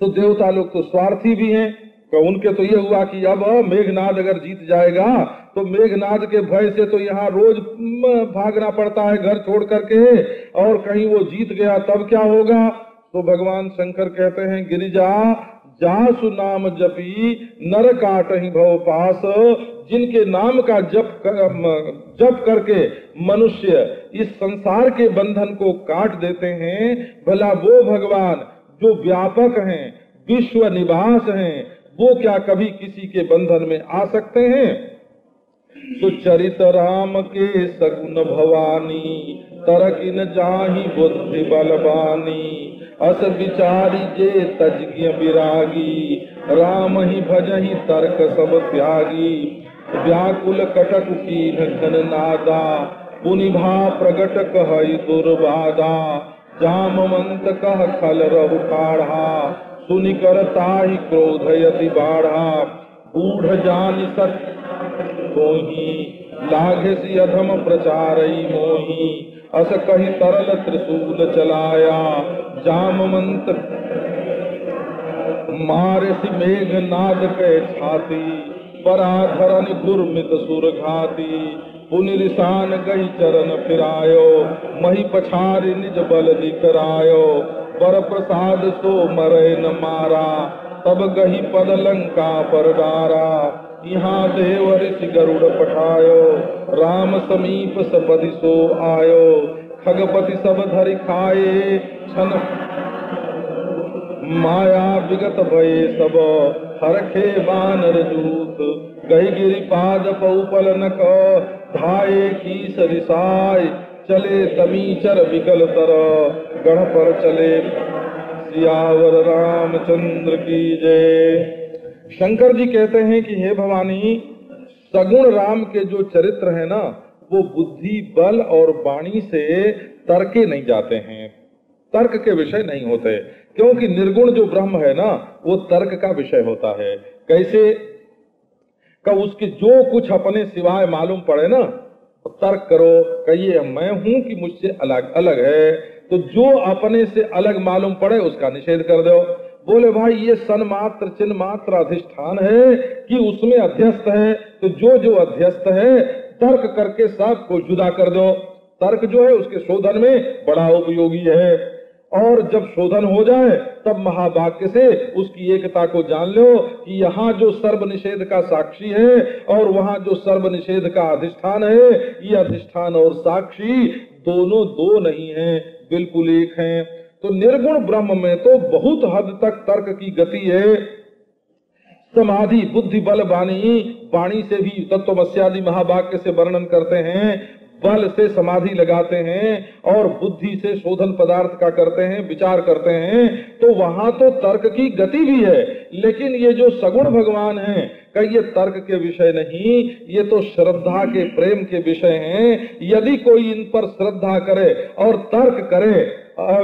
तो देवता लोग तो स्वार्थी भी हैं, तो उनके तो ये हुआ कि अब मेघनाद अगर जीत जाएगा तो मेघनाद के भय से तो यहाँ रोज भागना पड़ता है घर छोड़ करके, और कहीं वो जीत गया तब क्या होगा। तो भगवान शंकर कहते हैं गिरिजा जासु नाम जपी नर काटहि भव पास। जिनके नाम का जप करके मनुष्य इस संसार के बंधन को काट देते हैं, भला वो भगवान जो व्यापक हैं, विश्व निवास हैं, वो क्या कभी किसी के बंधन में आ सकते हैं। तो चरित राम के सगुन भवानी तरकिन जाहि बुद्धि बलवानी। अस विचारी जे तज्ञ विरागी राम ही भजहि तर्क सब त्यागी। व्याकुल कटक कीन घन नादा पुनिभा प्रगट कहई दुर्बाधा। जामवंत कह खल रहु काढ़ा सुनि कर ताहि क्रोध यति बाढ़ा। बूढ़ जानि सत तोहि लागे सी अधम प्रचारई मोहि। अस कही तरल त्रिशूल चलाया जामवंत मारे सी मेघ नाद के छाती, पराधरन गुरमित सुर घाती। पुनि रिसान गई चरण फिरायो, मही पछारी निज बल दिखरायो। पर प्रसाद सो मरे न मारा, तब गही पद लंका पर डारा। यहाँ देव ऋषि गरुड़ पठायो, राम समीप सपदि सो आयो। खगपति सब धरि खाए, छन माया विगत भये सब। हरखे बानर दूत, गई गिरिपाद पौपल नक। धाये की सरिसाय, चले तमीचर विकल तर। गढ़ पर चले सियावर रामचंद्र की जय। शंकर जी कहते हैं कि हे भवानी, सगुण राम के जो चरित्र है ना, वो बुद्धि बल और वाणी से तर्के नहीं जाते हैं, तर्क के विषय नहीं होते। क्योंकि निर्गुण जो ब्रह्म है ना, वो तर्क का विषय होता है। कैसे का उसके जो कुछ अपने सिवाय मालूम पड़े ना, तो तर्क करो, कहिए मैं हूं कि मुझसे अलग अलग है। तो जो अपने से अलग मालूम पड़े उसका निषेध कर दो। बोले भाई ये सन्मात्र चिन्ह मात्र अधिष्ठान है कि उसमें अध्यस्त है, तो जो जो अध्यस्त है तर्क करके सबको जुदा कर दो। तर्क जो है उसके शोधन में बड़ा उपयोगी है। और जब शोधन हो जाए तब महावाक्य से उसकी एकता को जान लो कि यहाँ जो सर्व निषेध का साक्षी है और वहाँ जो सर्व निषेध का अधिष्ठान है, ये अधिष्ठान और साक्षी दोनों दो नहीं है, बिल्कुल एक हैं। तो निर्गुण ब्रह्म में तो बहुत हद तक तर्क की गति है। समाधि बुद्धि बल वाणी से भी तत्वमस्यादि महावाक्य से वर्णन करते हैं, बल से समाधि लगाते हैं और बुद्धि से शोधन पदार्थ का करते हैं, विचार करते हैं। तो वहां तो तर्क की गति भी है, लेकिन ये जो सगुण भगवान हैं का ये तर्क के विषय नहीं, ये तो श्रद्धा के प्रेम के विषय हैं। यदि कोई इन पर श्रद्धा करे और तर्क करे,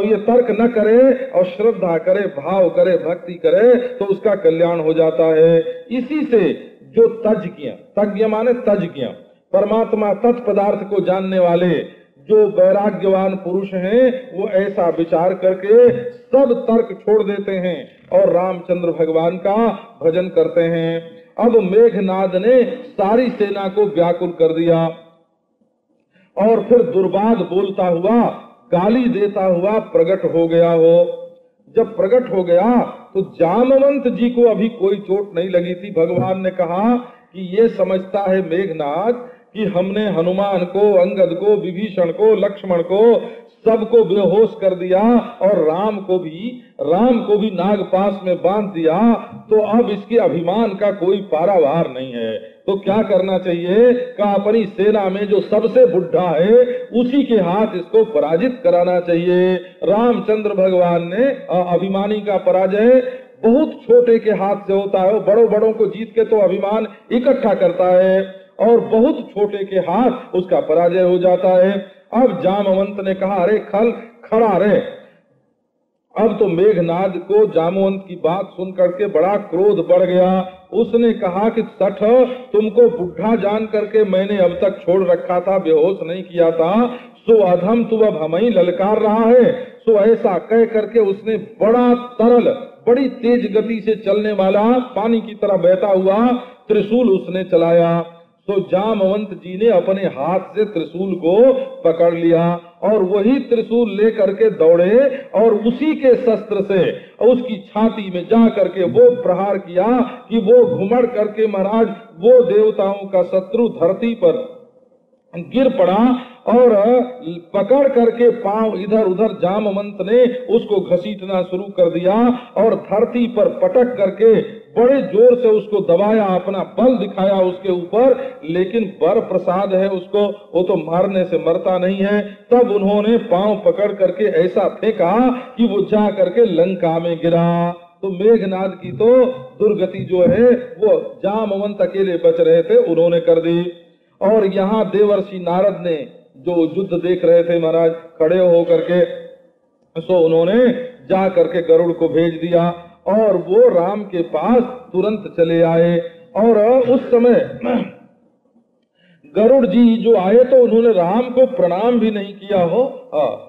ये तर्क न करे और श्रद्धा करे, भाव करे, भक्ति करे, तो उसका कल्याण हो जाता है। इसी से जो तज्ञ माने तज्ञ परमात्मा तत्पदार्थ को जानने वाले जो वैराग्यवान पुरुष हैं, वो ऐसा विचार करके सब तर्क छोड़ देते हैं और रामचंद्र भगवान का भजन करते हैं। अब मेघनाद ने सारी सेना को व्याकुल कर दिया और फिर दुर्बाद बोलता हुआ, गाली देता हुआ प्रकट हो गया हो। जब प्रकट हो गया तो जामवंत जी को अभी कोई चोट नहीं लगी थी। भगवान ने कहा कि ये समझता है मेघनाद कि हमने हनुमान को, अंगद को, विभीषण को, लक्ष्मण को सबको बेहोश कर दिया और राम को भी नागपाश में बांध दिया, तो अब इसके अभिमान का कोई पारावार नहीं है। तो क्या करना चाहिए का अपनी सेना में जो सबसे बुढ़ा है उसी के हाथ इसको पराजित कराना चाहिए। रामचंद्र भगवान ने अभिमानी का पराजय बहुत छोटे के हाथ से होता है। बड़ों बड़ों को जीत के तो अभिमान इकट्ठा करता है और बहुत छोटे के हाथ उसका पराजय हो जाता है। अब जामवंत ने कहा, अरे खड़ा रहे। अब तो मेघनाद को जामवंत की बात सुन करके बड़ा क्रोध बढ़ गया। उसने कहा कि सठ, तुमको बुढ़ा जान करके मैंने अब तक छोड़ रखा था, बेहोश नहीं किया था, सो अधम तू अब हमें ही ललकार रहा है। सो ऐसा कह करके उसने बड़ा तरल, बड़ी तेज गति से चलने वाला, पानी की तरह बहता हुआ त्रिशूल उसने चलाया। तो जामवंत जी ने अपने हाथ से त्रिशूल को पकड़ लिया और वही त्रिशूल लेकर के दौड़े और उसी के शस्त्र से उसकी छाती में जा करके वो प्रहार किया कि वो घुमड़ करके महाराज वो देवताओं का शत्रु धरती पर गिर पड़ा और पकड़ करके पांव इधर उधर जामवंत ने उसको घसीटना शुरू कर दिया और धरती पर पटक करके बड़े जोर से उसको दबाया, अपना बल दिखाया उसके ऊपर, लेकिन वर प्रसाद है उसको, वो तो मारने से मरता नहीं है। तब उन्होंने पांव पकड़ करके ऐसा फेंका कि वो जा करके लंका में गिरा। तो मेघनाद की तो दुर्गति जो है वो जामवंत अकेले बच रहे थे, उन्होंने कर दी। और यहाँ देवर्षि नारद ने जो युद्ध देख रहे थे महाराज खड़े हो करके, सो उन्होंने जा करके गरुड़ को भेज दिया और वो राम के पास तुरंत चले आए। और उस समय गरुड़ जी जो आए तो उन्होंने राम को प्रणाम भी नहीं किया हो,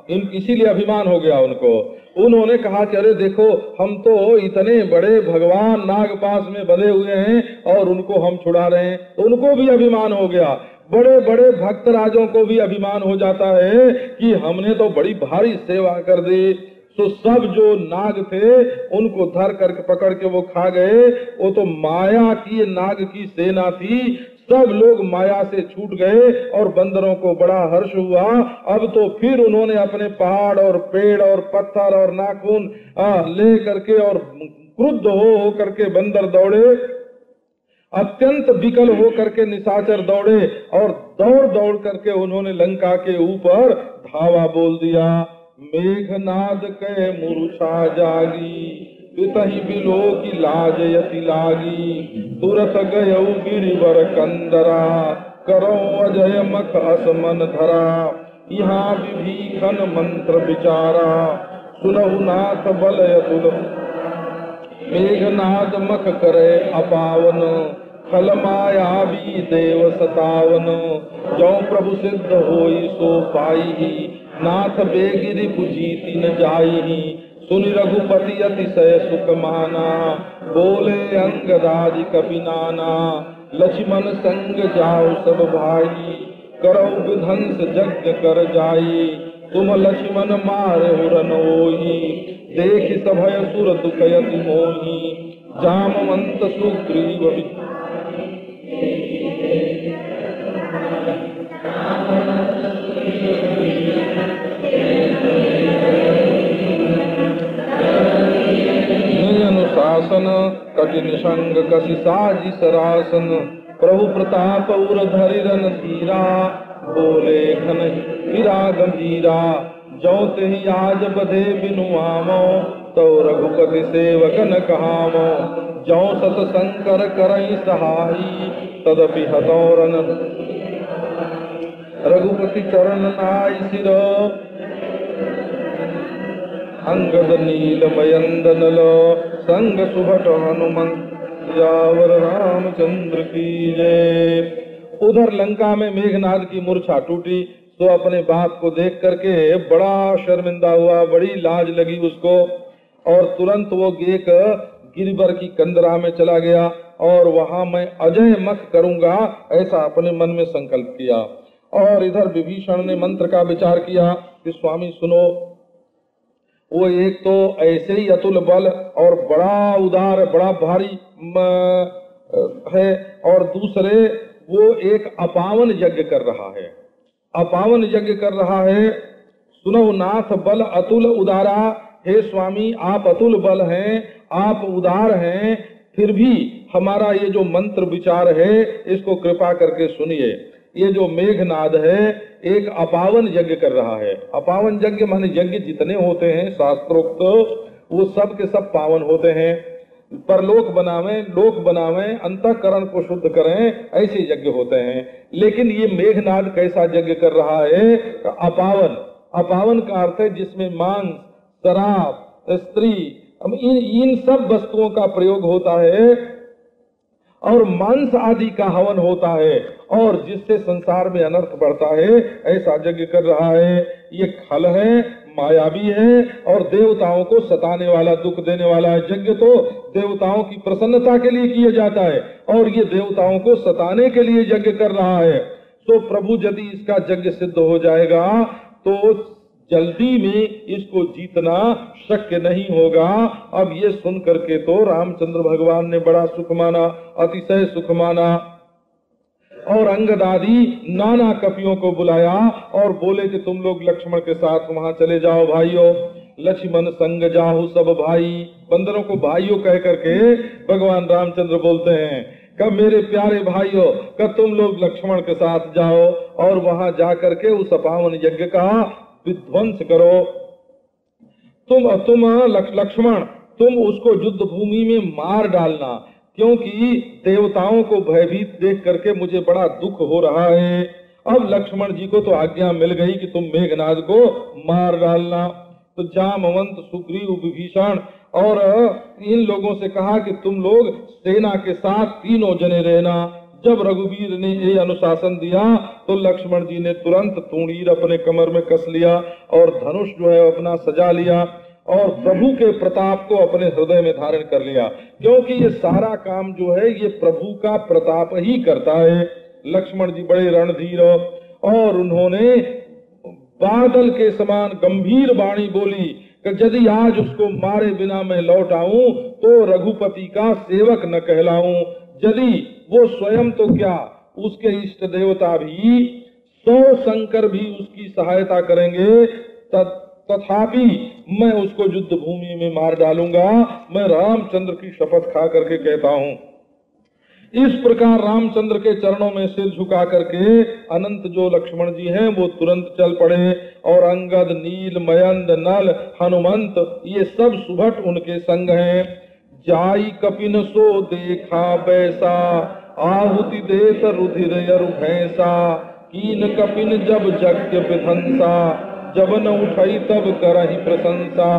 इसीलिए अभिमान हो गया उनको। उन्होंने कहा कि अरे देखो हम तो इतने बड़े भगवान नागपाश में बंधे हुए हैं और उनको हम छुड़ा रहे हैं, तो उनको भी अभिमान हो गया। बड़े बड़े भक्त राजों को भी अभिमान हो जाता है कि हमने तो बड़ी भारी सेवा कर दी। तो सब जो नाग थे उनको धर करके पकड़ के वो खा गए। वो तो माया की नाग की सेना थी, सब लोग माया से छूट गए और बंदरों को बड़ा हर्ष हुआ। अब तो फिर उन्होंने अपने पहाड़ और पेड़ और पत्थर और नाखून ले करके और क्रुद्ध हो करके बंदर दौड़े, अत्यंत विकल हो करके निशाचर दौड़े और दौड़ दौड़ करके उन्होंने लंका के ऊपर धावा बोल दिया। मेघनाद के मूर्छा जागी, पितहि बिलो की लाज यति लागी, तुरत गयौ गिरिवर कंदरा, करो अजय मख असमन धरा, यहाँ विभीषण मंत्र विचारा, सुनहु नाथ बल अतुल, मेघनाद मख करे अपावन, खल माया भी देव सतावन, जो प्रभु सिद्ध होई सो पाई, नाथ बेगिरि पुजीति न जाई, सुनि रघुपति अतिशय सुख माना, बोले अंगदादि कपि नाना, लक्ष्मण संग जाओ सब भाई, करो विध्वंस यज्ञ कर जाई, तुम लक्ष्मण मारे हुरन होई, देख सभय सुर दुख यति मोही, जामवंत सुग्रीव अनुशासन, कठिन संग कसी साजी सरासन, प्रभु प्रताप उर धरि रन धीरा, बोले घन हीरा गंभीरा, जो तेहि आज बधे बिनु आमो, तो रघुपति सेवकन कहामो, जो सत शंकर करई सहाई, तदपि हतौरन रघुपति चरण नाय सिर, अंगद नील मयंदन लो, संग सुभट हनुमंत यावर रामचंद्र की जय। उधर लंका में मेघनाद की मूर्छा टूटी तो अपने बाप को देख करके बड़ा शर्मिंदा हुआ, बड़ी लाज लगी उसको, और तुरंत वो एक गिरिवर की कंदरा में चला गया और वहां मैं अजय मख करूंगा ऐसा अपने मन में संकल्प किया। और इधर विभीषण ने मंत्र का विचार किया कि स्वामी सुनो, वो एक तो ऐसे ही अतुल बल और बड़ा उदार बड़ा भारी है, और दूसरे वो एक अपावन यज्ञ कर रहा है, अपावन यज्ञ कर रहा है। सुनो नाथ बल अतुल उदारा, हे स्वामी आप अतुल बल हैं, आप उदार हैं, फिर भी हमारा ये जो मंत्र विचार है इसको कृपा करके सुनिए। ये जो मेघनाद है एक अपावन यज्ञ कर रहा है। अपावन यज्ञ माने यज्ञ जितने होते हैं शास्त्रोक्त वो सब के सब पावन होते हैं, परलोक बनावें, लोक बनावें, अंतःकरण को शुद्ध करें, ऐसे यज्ञ होते हैं। लेकिन ये मेघनाद कैसा यज्ञ कर रहा है? अपावन। अपावन का अर्थ है जिसमें मांस, शराब, स्त्री, इन सब वस्तुओं का प्रयोग होता है और मांस आदि का हवन होता है और जिससे संसार में अनर्थ बढ़ता है, ऐसा यज्ञ कर रहा है। ये खल है, मायावी है और देवताओं को सताने वाला, दुख देने वाला है। यज्ञ तो देवताओं की प्रसन्नता के लिए किया जाता है और ये देवताओं को सताने के लिए यज्ञ कर रहा है। तो प्रभु यदि इसका यज्ञ सिद्ध हो जाएगा तो जल्दी में इसको जीतना शक्य नहीं होगा। अब ये सुन करके तो रामचंद्र भगवान ने बड़ा सुख माना, अतिशय सुख माना और अंगद आदि नाना कपियों को बुलाया और बोले कि तुम लोग लक्ष्मण के साथ वहां चले जाओ भाइयों। लक्ष्मण संग जाहु सब भाई, बंदरों को भाइयों कह करके भगवान रामचंद्र बोलते हैं, कब मेरे प्यारे भाइयों, कब तुम लोग लक्ष्मण के साथ जाओ और वहां जा करके उस अपावन यज्ञ का विध्वंस करो। तुम लक्ष्मण तुम उसको युद्ध भूमि में मार डालना, क्योंकि देवताओं को भयभीत देख करके मुझे बड़ा दुख हो रहा है। अब लक्ष्मण जी को तो आज्ञा मिल गई कि तुम मेघनाद को मार डालना। तो जामवंत, सुग्रीव, विभीषण और इन लोगों से कहा कि तुम लोग सेना के साथ तीनों जने रहना, जब रघुवीर ने ये अनुशासन दिया तो लक्ष्मण जी ने तुरंत तूणीर अपने कमर में कस लिया और धनुष जो है अपना सजा लिया और प्रभु के प्रताप को अपने हृदय में धारण कर लिया, क्योंकि ये सारा काम जो है ये प्रभु का प्रताप ही करता है। लक्ष्मण जी बड़े रणधीर और उन्होंने बादल के समान गंभीर वाणी बोली कि यदि आज उसको मारे बिना मैं लौट आऊं तो रघुपति का सेवक न कहलाऊं। यदि वो स्वयं तो क्या उसके इष्ट देवता भी 100 शंकर भी उसकी सहायता करेंगे तथापि मैं उसको युद्ध भूमि में मार डालूंगा। मैं रामचंद्र की शपथ खा करके कहता हूँ। इस प्रकार रामचंद्र के चरणों में सिर झुका करके अनंत जो लक्ष्मण जी हैं वो तुरंत चल पड़े और अंगद, नील, मयंद, नल, हनुमंत ये सब सुभट उनके संग हैं। जाई कपिन सो देखा बैसा आहुति देत रुधिर यरु भैंसा कीन कपिन जब यज्ञ विध्वंसा जब न उठई तब करहि प्रशंसा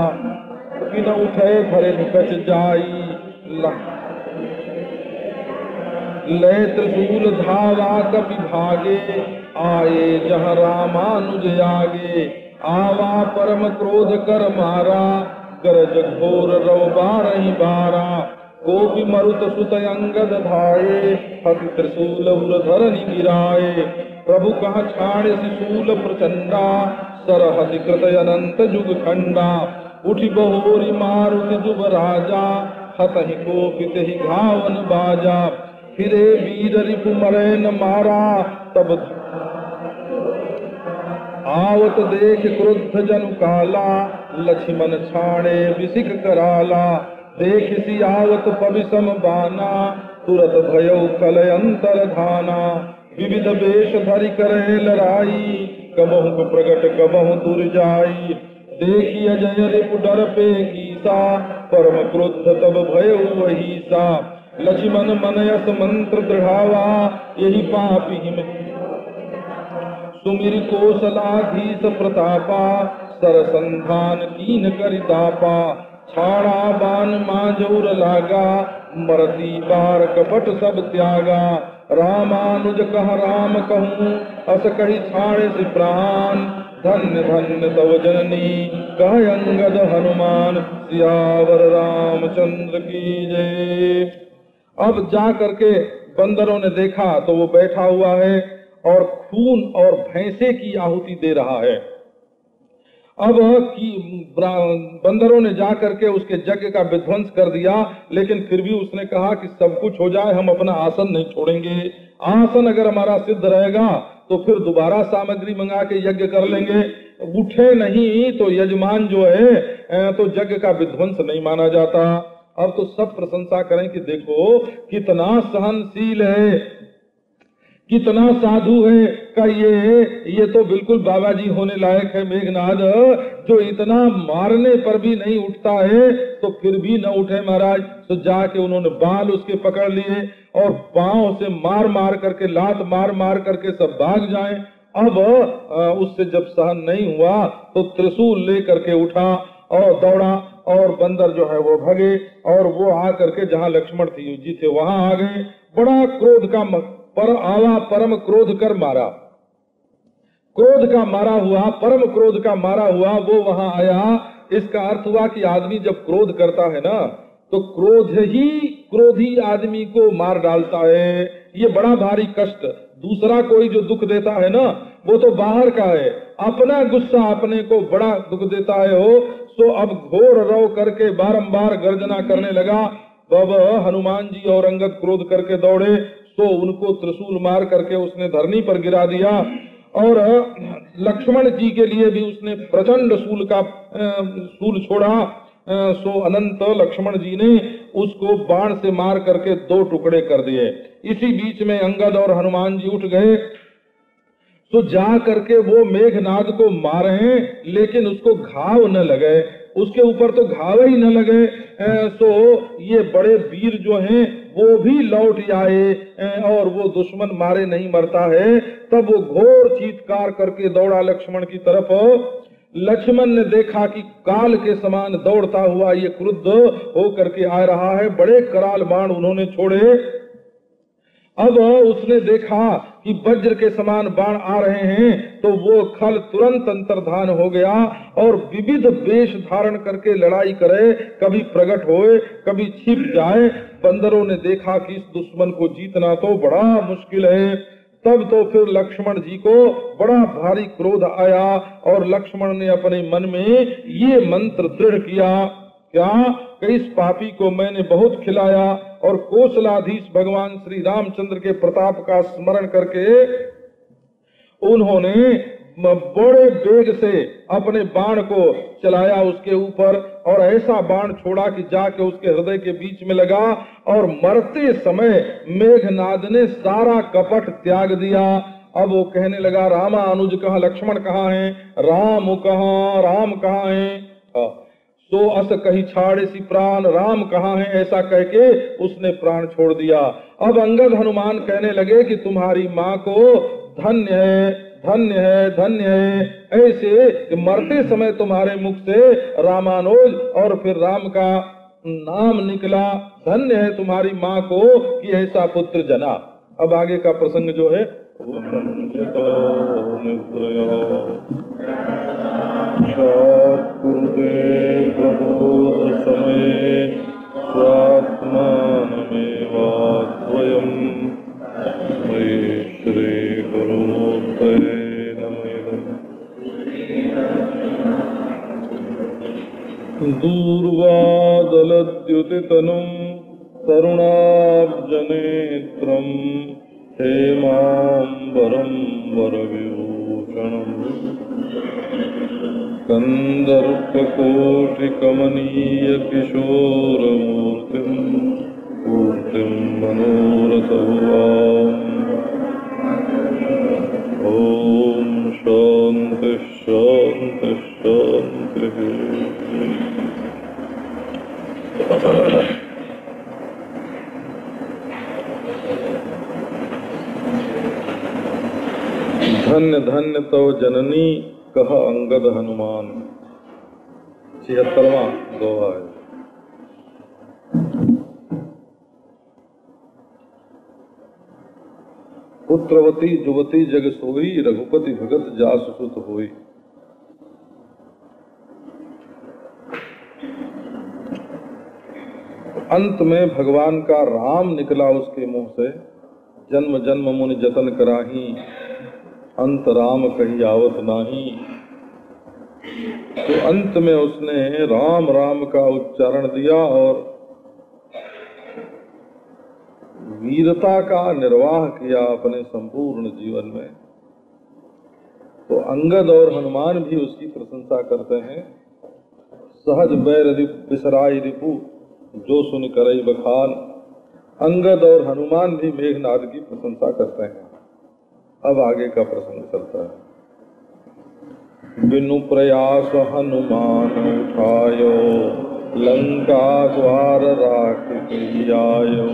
कि न उठे धरे निकच जाई ले त्रिशूल धावा कपि भागे आए जहाँ रामानुज आगे आवा परम क्रोध कर मारा गरज घोर रव बारहि बारा गोपी मरुत सुत अंगद धाये हति त्रिशूल उर धरनि गिराए प्रभु कहाँ छाड़े शिशूल प्रचंडा सरहति कृत अनंत जुग खंडा उठी बहोरी मारुति जुब राजा हतहि कोपित ही घावन बाजा फिरे वीर रिपु मरे न मारा तब आवत देख क्रुद्ध जनु काला लक्ष्मण छाड़े विसिक कराला देख सी आवत पविसम बाना तुरत भयो कलय अंतर धाना विविध वेश धरि करे लड़ाई कबहु प्रगट कबहु दूर जाई देखी अजय रिपु डर पे कीसा परम क्रुद्ध तब भयो वही सा लक्ष्मण मनयस मंत्र दृढ़ावा यही पापी में सुमिर कौशलाधीश प्रतापा सरसंधान कीन करितापा छाड़ा बान मांजौर लागा मरती बार कपट सब त्यागा रामानुज कह राम कहूँ अस कही छाड़े से प्राण धन्य धन्य तव जननी कह अंगद हनुमान सियावर रामचंद्र की जय। अब जा करके बंदरों ने देखा तो वो बैठा हुआ है और खून और भैंसे की आहुति दे रहा है। अब की बंदरों ने जा करके उसके यज्ञ का विध्वंस कर दिया, लेकिन फिर भी उसने कहा कि सब कुछ हो जाए हम अपना आसन नहीं छोड़ेंगे। आसन अगर हमारा सिद्ध रहेगा तो फिर दोबारा सामग्री मंगा के यज्ञ कर लेंगे। उठे नहीं तो यजमान जो है तो यज्ञ का विध्वंस नहीं माना जाता। अब तो सब प्रशंसा करें कि देखो कितना सहनशील है, कितना साधु है का ये तो बिल्कुल बाबा जी होने लायक है मेघनाद, जो इतना मारने पर भी नहीं उठता है तो फिर भी न उठे महाराज। तो जाके उन्होंने बाल उसके पकड़ लिए और पांव से मार मार करके लात मार मार करके सब भाग जाएं। अब उससे जब सहन नहीं हुआ तो त्रिशूल ले करके उठा और दौड़ा और बंदर जो है वो भगे और वो आ करके जहाँ लक्ष्मण जी थे वहां आ गए। बड़ा क्रोध का पर आवा परम क्रोध कर मारा, क्रोध का मारा हुआ, परम क्रोध का मारा हुआ वो वहां आया। इसका अर्थ हुआ कि आदमी जब क्रोध करता है ना तो क्रोध ही क्रोधी आदमी को मार डालता है। ये बड़ा भारी कष्ट, दूसरा कोई जो दुख देता है ना वो तो बाहर का है, अपना गुस्सा अपने को बड़ा दुख देता है हो। तो अब घोर रव करके बारंबार गर्जना करने लगा। बाबा हनुमान जी और अंगद क्रोध करके दौड़े तो उनको त्रिशूल मार करके उसने धरनी पर गिरा दिया और लक्ष्मण जी के लिए भी उसने प्रचंड शूल छोड़ा। सो अनंत लक्ष्मण जी ने उसको बाण से मार करके 2 टुकड़े कर दिए। इसी बीच में अंगद और हनुमान जी उठ गए तो जा करके वो मेघनाद को मारे लेकिन उसको घाव न लगे, उसके ऊपर तो घाव ही न लगे। तो ये बड़े वीर जो हैं वो भी लौट आए और वो दुश्मन मारे नहीं मरता है। तब वो घोर चीत्कार करके दौड़ा लक्ष्मण की तरफ। लक्ष्मण ने देखा कि काल के समान दौड़ता हुआ ये क्रुद्ध होकर के आ रहा है। बड़े कराल बाण उन्होंने छोड़े अब उसने देखा कि वज्र के समान बाण आ रहे हैं, तो वो खल तुरंत अंतर्धान हो गया और विविध वेश धारण करके लड़ाई करे, कभी प्रकट होए, कभी छिप जाए। बंदरों ने देखा कि इस दुश्मन को जीतना तो बड़ा मुश्किल है। तब तो फिर लक्ष्मण जी को बड़ा भारी क्रोध आया और लक्ष्मण ने अपने मन में ये मंत्र दृढ़ किया, क्या कि इस पापी को मैंने बहुत खिलाया, और कौशलाधीश भगवान श्री रामचंद्र के प्रताप का स्मरण करके उन्होंने बड़े वेग से अपने बाण को चलाया उसके ऊपर, और ऐसा बाण छोड़ा कि जाके उसके हृदय के बीच में लगा, और मरते समय मेघनाद ने सारा कपट त्याग दिया। अब वो कहने लगा, रामा अनुज कहाँ, लक्ष्मण कहाँ है, राम कहाँ, राम कहाँ है। सो अस कही छाड़े सी प्राण, राम कहाँ है, ऐसा कह के उसने प्राण छोड़ दिया। अब अंगद हनुमान कहने लगे कि तुम्हारी माँ को धन्य है, धन्य है, धन्य है, ऐसे कि मरते समय तुम्हारे मुख से रामानुज और फिर राम का नाम निकला। धन्य है तुम्हारी माँ को कि ऐसा पुत्र जना। अब आगे का प्रसंग जो है प्रबोध समय स्वात्मानमेवाद्वयम् मयि श्री गुरुमूर्तये नमः। दूर्वादलद्युतितनुं तरुणाब्जनेत्रम् हेमाम्बरं वरविभूषणम् कन्दर्पकोटिकमनीय किशोरमूर्तिं मूर्तिं मनोरथभुवाम्। ॐ शान्ति शान्ति शान्तिः। धन्य धन्य तव जननी कह अंगद हनुमान। 76वां दोहा है। पुत्रवती जुवती जग सोई, रघुपति भगत जासु सुत होई। अंत में भगवान का राम निकला उसके मुंह से। जन्म जन्म मुनि जतन कराही, अंत राम कही आवत नाही। तो अंत में उसने राम राम का उच्चारण दिया और वीरता का निर्वाह किया अपने संपूर्ण जीवन में। तो अंगद और हनुमान भी उसकी प्रशंसा करते हैं। सहज बैर बिसराई रिपु, जो सुन करई बखान। अंगद और हनुमान भी मेघनाद की प्रशंसा करते हैं। अब आगे का प्रसंग चलता है। बिनु प्रयास हनुमान उठायो, लंका द्वार राख आयो।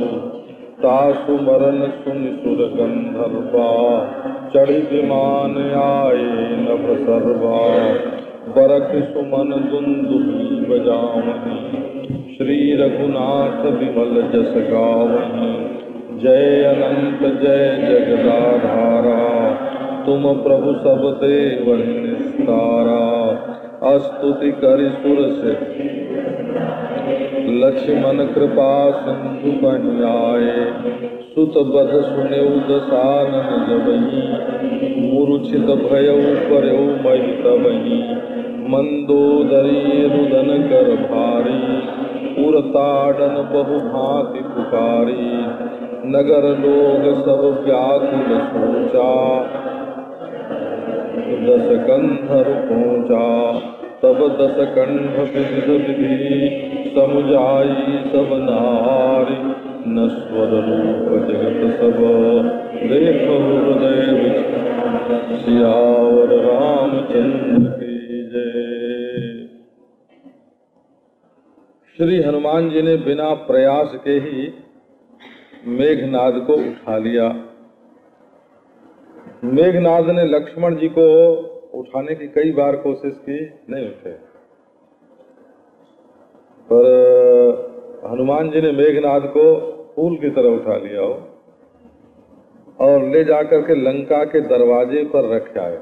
तासु मरन सुनि सुर गंधर्वा, चढ़ी विमान आए नभ सर्वा। बरख सुमन दुंदुभि बजावनी, श्री रघुनाथ विमल जस गावनी। जय अनंत जय जगदाधारा, तुम प्रभु सब देव निस्तारा। स्तुति करि सुर से लक्ष्मण कृपा सिंधु बनि आए। सुत बध सुनेउ दसानन जबहि, मूर्छित भयउ परउ महि तबहि। मंदोदरी रुदन कर भारी, उरताड़न बहु भांति पुकारी। नगर लोग सब व्याकुल सोचा, दस कंधर पहुँचा। तब दस कंठ विविध विधि, समुझाई सब नारी। नश्वर रूप जगत सब, देखो हृदय विचर। सियावर रामचंद्र की जय। श्री हनुमान जी ने बिना प्रयास के ही मेघनाद को उठा लिया। मेघनाद ने लक्ष्मण जी को उठाने की कई बार कोशिश की, नहीं उठे। पर हनुमान जी ने मेघनाद को फूल की तरह उठा लिया हो। और ले जाकर के लंका के दरवाजे पर रख आए।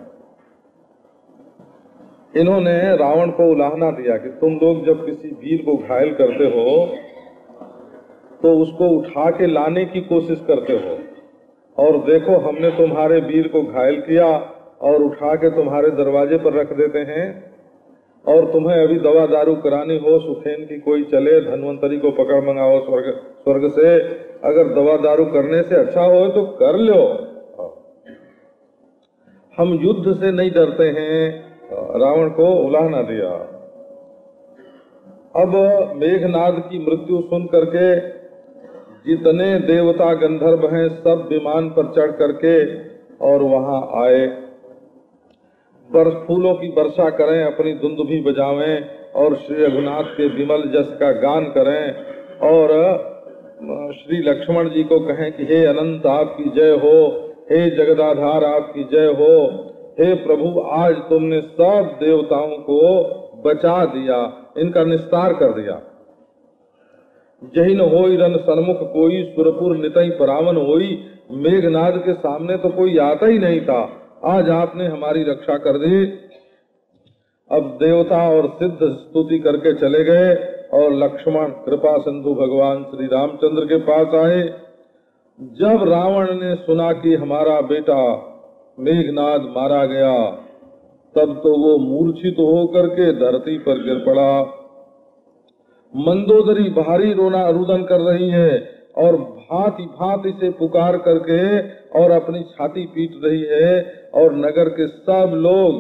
इन्होंने रावण को उलाहना दिया कि तुम लोग जब किसी वीर को घायल करते हो तो उसको उठा के लाने की कोशिश करते हो, और देखो हमने तुम्हारे वीर को घायल किया और उठा के तुम्हारे दरवाजे पर रख देते हैं, और तुम्हें अभी दवा दारू करानी हो, सुखेन की कोई चले, धन्वंतरी को पकड़ मंगाओ स्वर्ग से, अगर दवा दारू करने से अच्छा हो तो कर लो, हम युद्ध से नहीं डरते हैं। रावण को उलाहना दिया। अब मेघनाद की मृत्यु सुन करके जितने देवता गंधर्व हैं सब विमान पर चढ़ करके और वहां आए, फूलों की वर्षा करें, अपनी दुंदुभी बजावें और श्री रघुनाथ के विमल जस का गान करें, और श्री लक्ष्मण जी को कहें कि हे अनंत आपकी जय हो, हे जगदाधार आपकी जय हो, हे प्रभु आज तुमने सब देवताओं को बचा दिया, इनका निस्तार कर दिया। जहिन होई रन सन्मुख कोई, सुरपुर नितई परावन होई, मेघनाद के सामने तो कोई आता ही नहीं था, आज आपने हमारी रक्षा कर दी। अब देवता और सिद्ध स्तुति करके चले गए और लक्ष्मण कृपा सिंधु भगवान श्री रामचंद्र के पास आए। जब रावण ने सुना कि हमारा बेटा मेघनाद मारा गया, तब तो वो मूर्छित होकर के धरती पर गिर पड़ा। मंदोदरी भारी रोना रुदन कर रही है और भांति भांति से पुकार करके और अपनी छाती पीट रही है, और नगर के सब लोग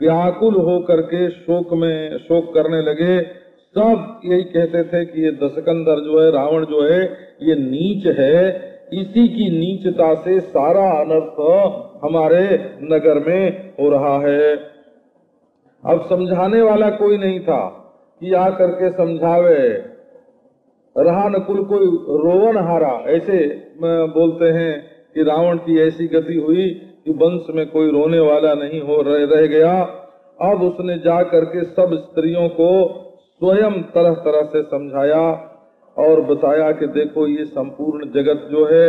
व्याकुल होकर के शोक करने लगे। सब यही कहते थे कि ये दशकंधर जो है, रावण जो है, ये नीच है, इसी की नीचता से सारा अनर्थ हमारे नगर में हो रहा है। अब समझाने वाला कोई नहीं था कि आ करके समझावे। रहा नकुल कोई रोवन हारा, ऐसे बोलते हैं कि रावण की ऐसी गति हुई कि वंश में कोई रोने वाला नहीं हो रह गया। अब उसने जा करके सब स्त्रियों को स्वयं तरह तरह से समझाया और बताया कि देखो ये संपूर्ण जगत जो है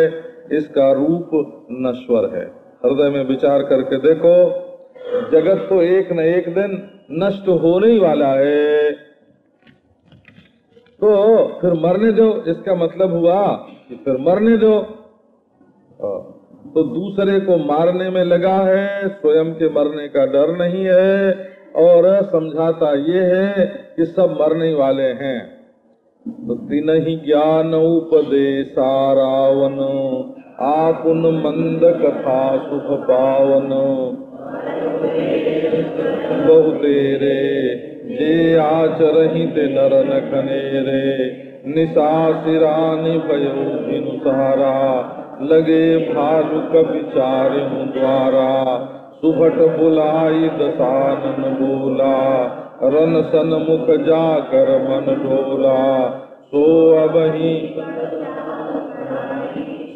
इसका रूप नश्वर है, हृदय में विचार करके देखो, जगत तो एक न एक दिन नष्ट होने ही वाला है, तो फिर मरने दो। इसका मतलब हुआ कि फिर मरने दो। तो दूसरे को मारने में लगा है, स्वयं के मरने का डर नहीं है, और समझाता ये है कि सब मरने वाले हैं। तो तिनहि ज्ञान उपदेशा रावण, आपुन मंद कथा सुख पावन, बहुतेरे जे आचरहि ते नर नखनेरे, निशा सिरानि भयो बिनु सहारा, लगे भालु कपिचार द्वारा, सुभट बुलाई दसानन बोला, रन सन्मुख जाकर मन डोला, सो अबहि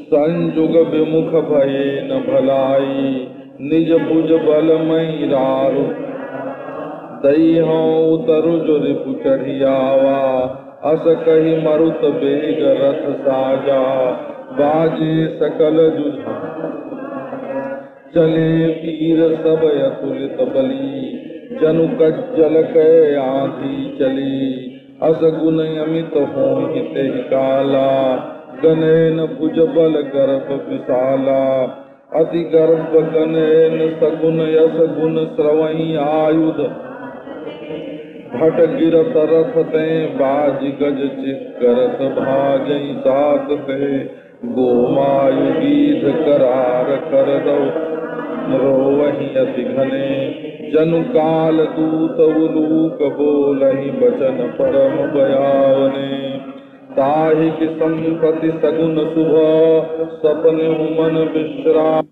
संजुग विमुख भये न भलाई, निज भुज बल मई रारु, दई उतरु जो रिपु चढ़ियावा, अस कही मरुत बेग रथ साजा, बाजे सकल जुझा चले पीर सब अतुलित बली, जनु कज्जल कै आंधी चली, अस गुण अमित होहि तेहि काला, गनैन भुज बल गर्भ विशाला, अति गर्भ गनैन सगुन यस गुण श्रवई आयुध, भट गिरत रथ ते बाज गज चित भाजई सात ते, गोमायु गीध करार कर दो रोवहि अति घने, जनु काल दूत उलूक बोलहि बचन परम बयावने, ताहि की संपत्ति सगुन शुभ, सपने मन विश्राम।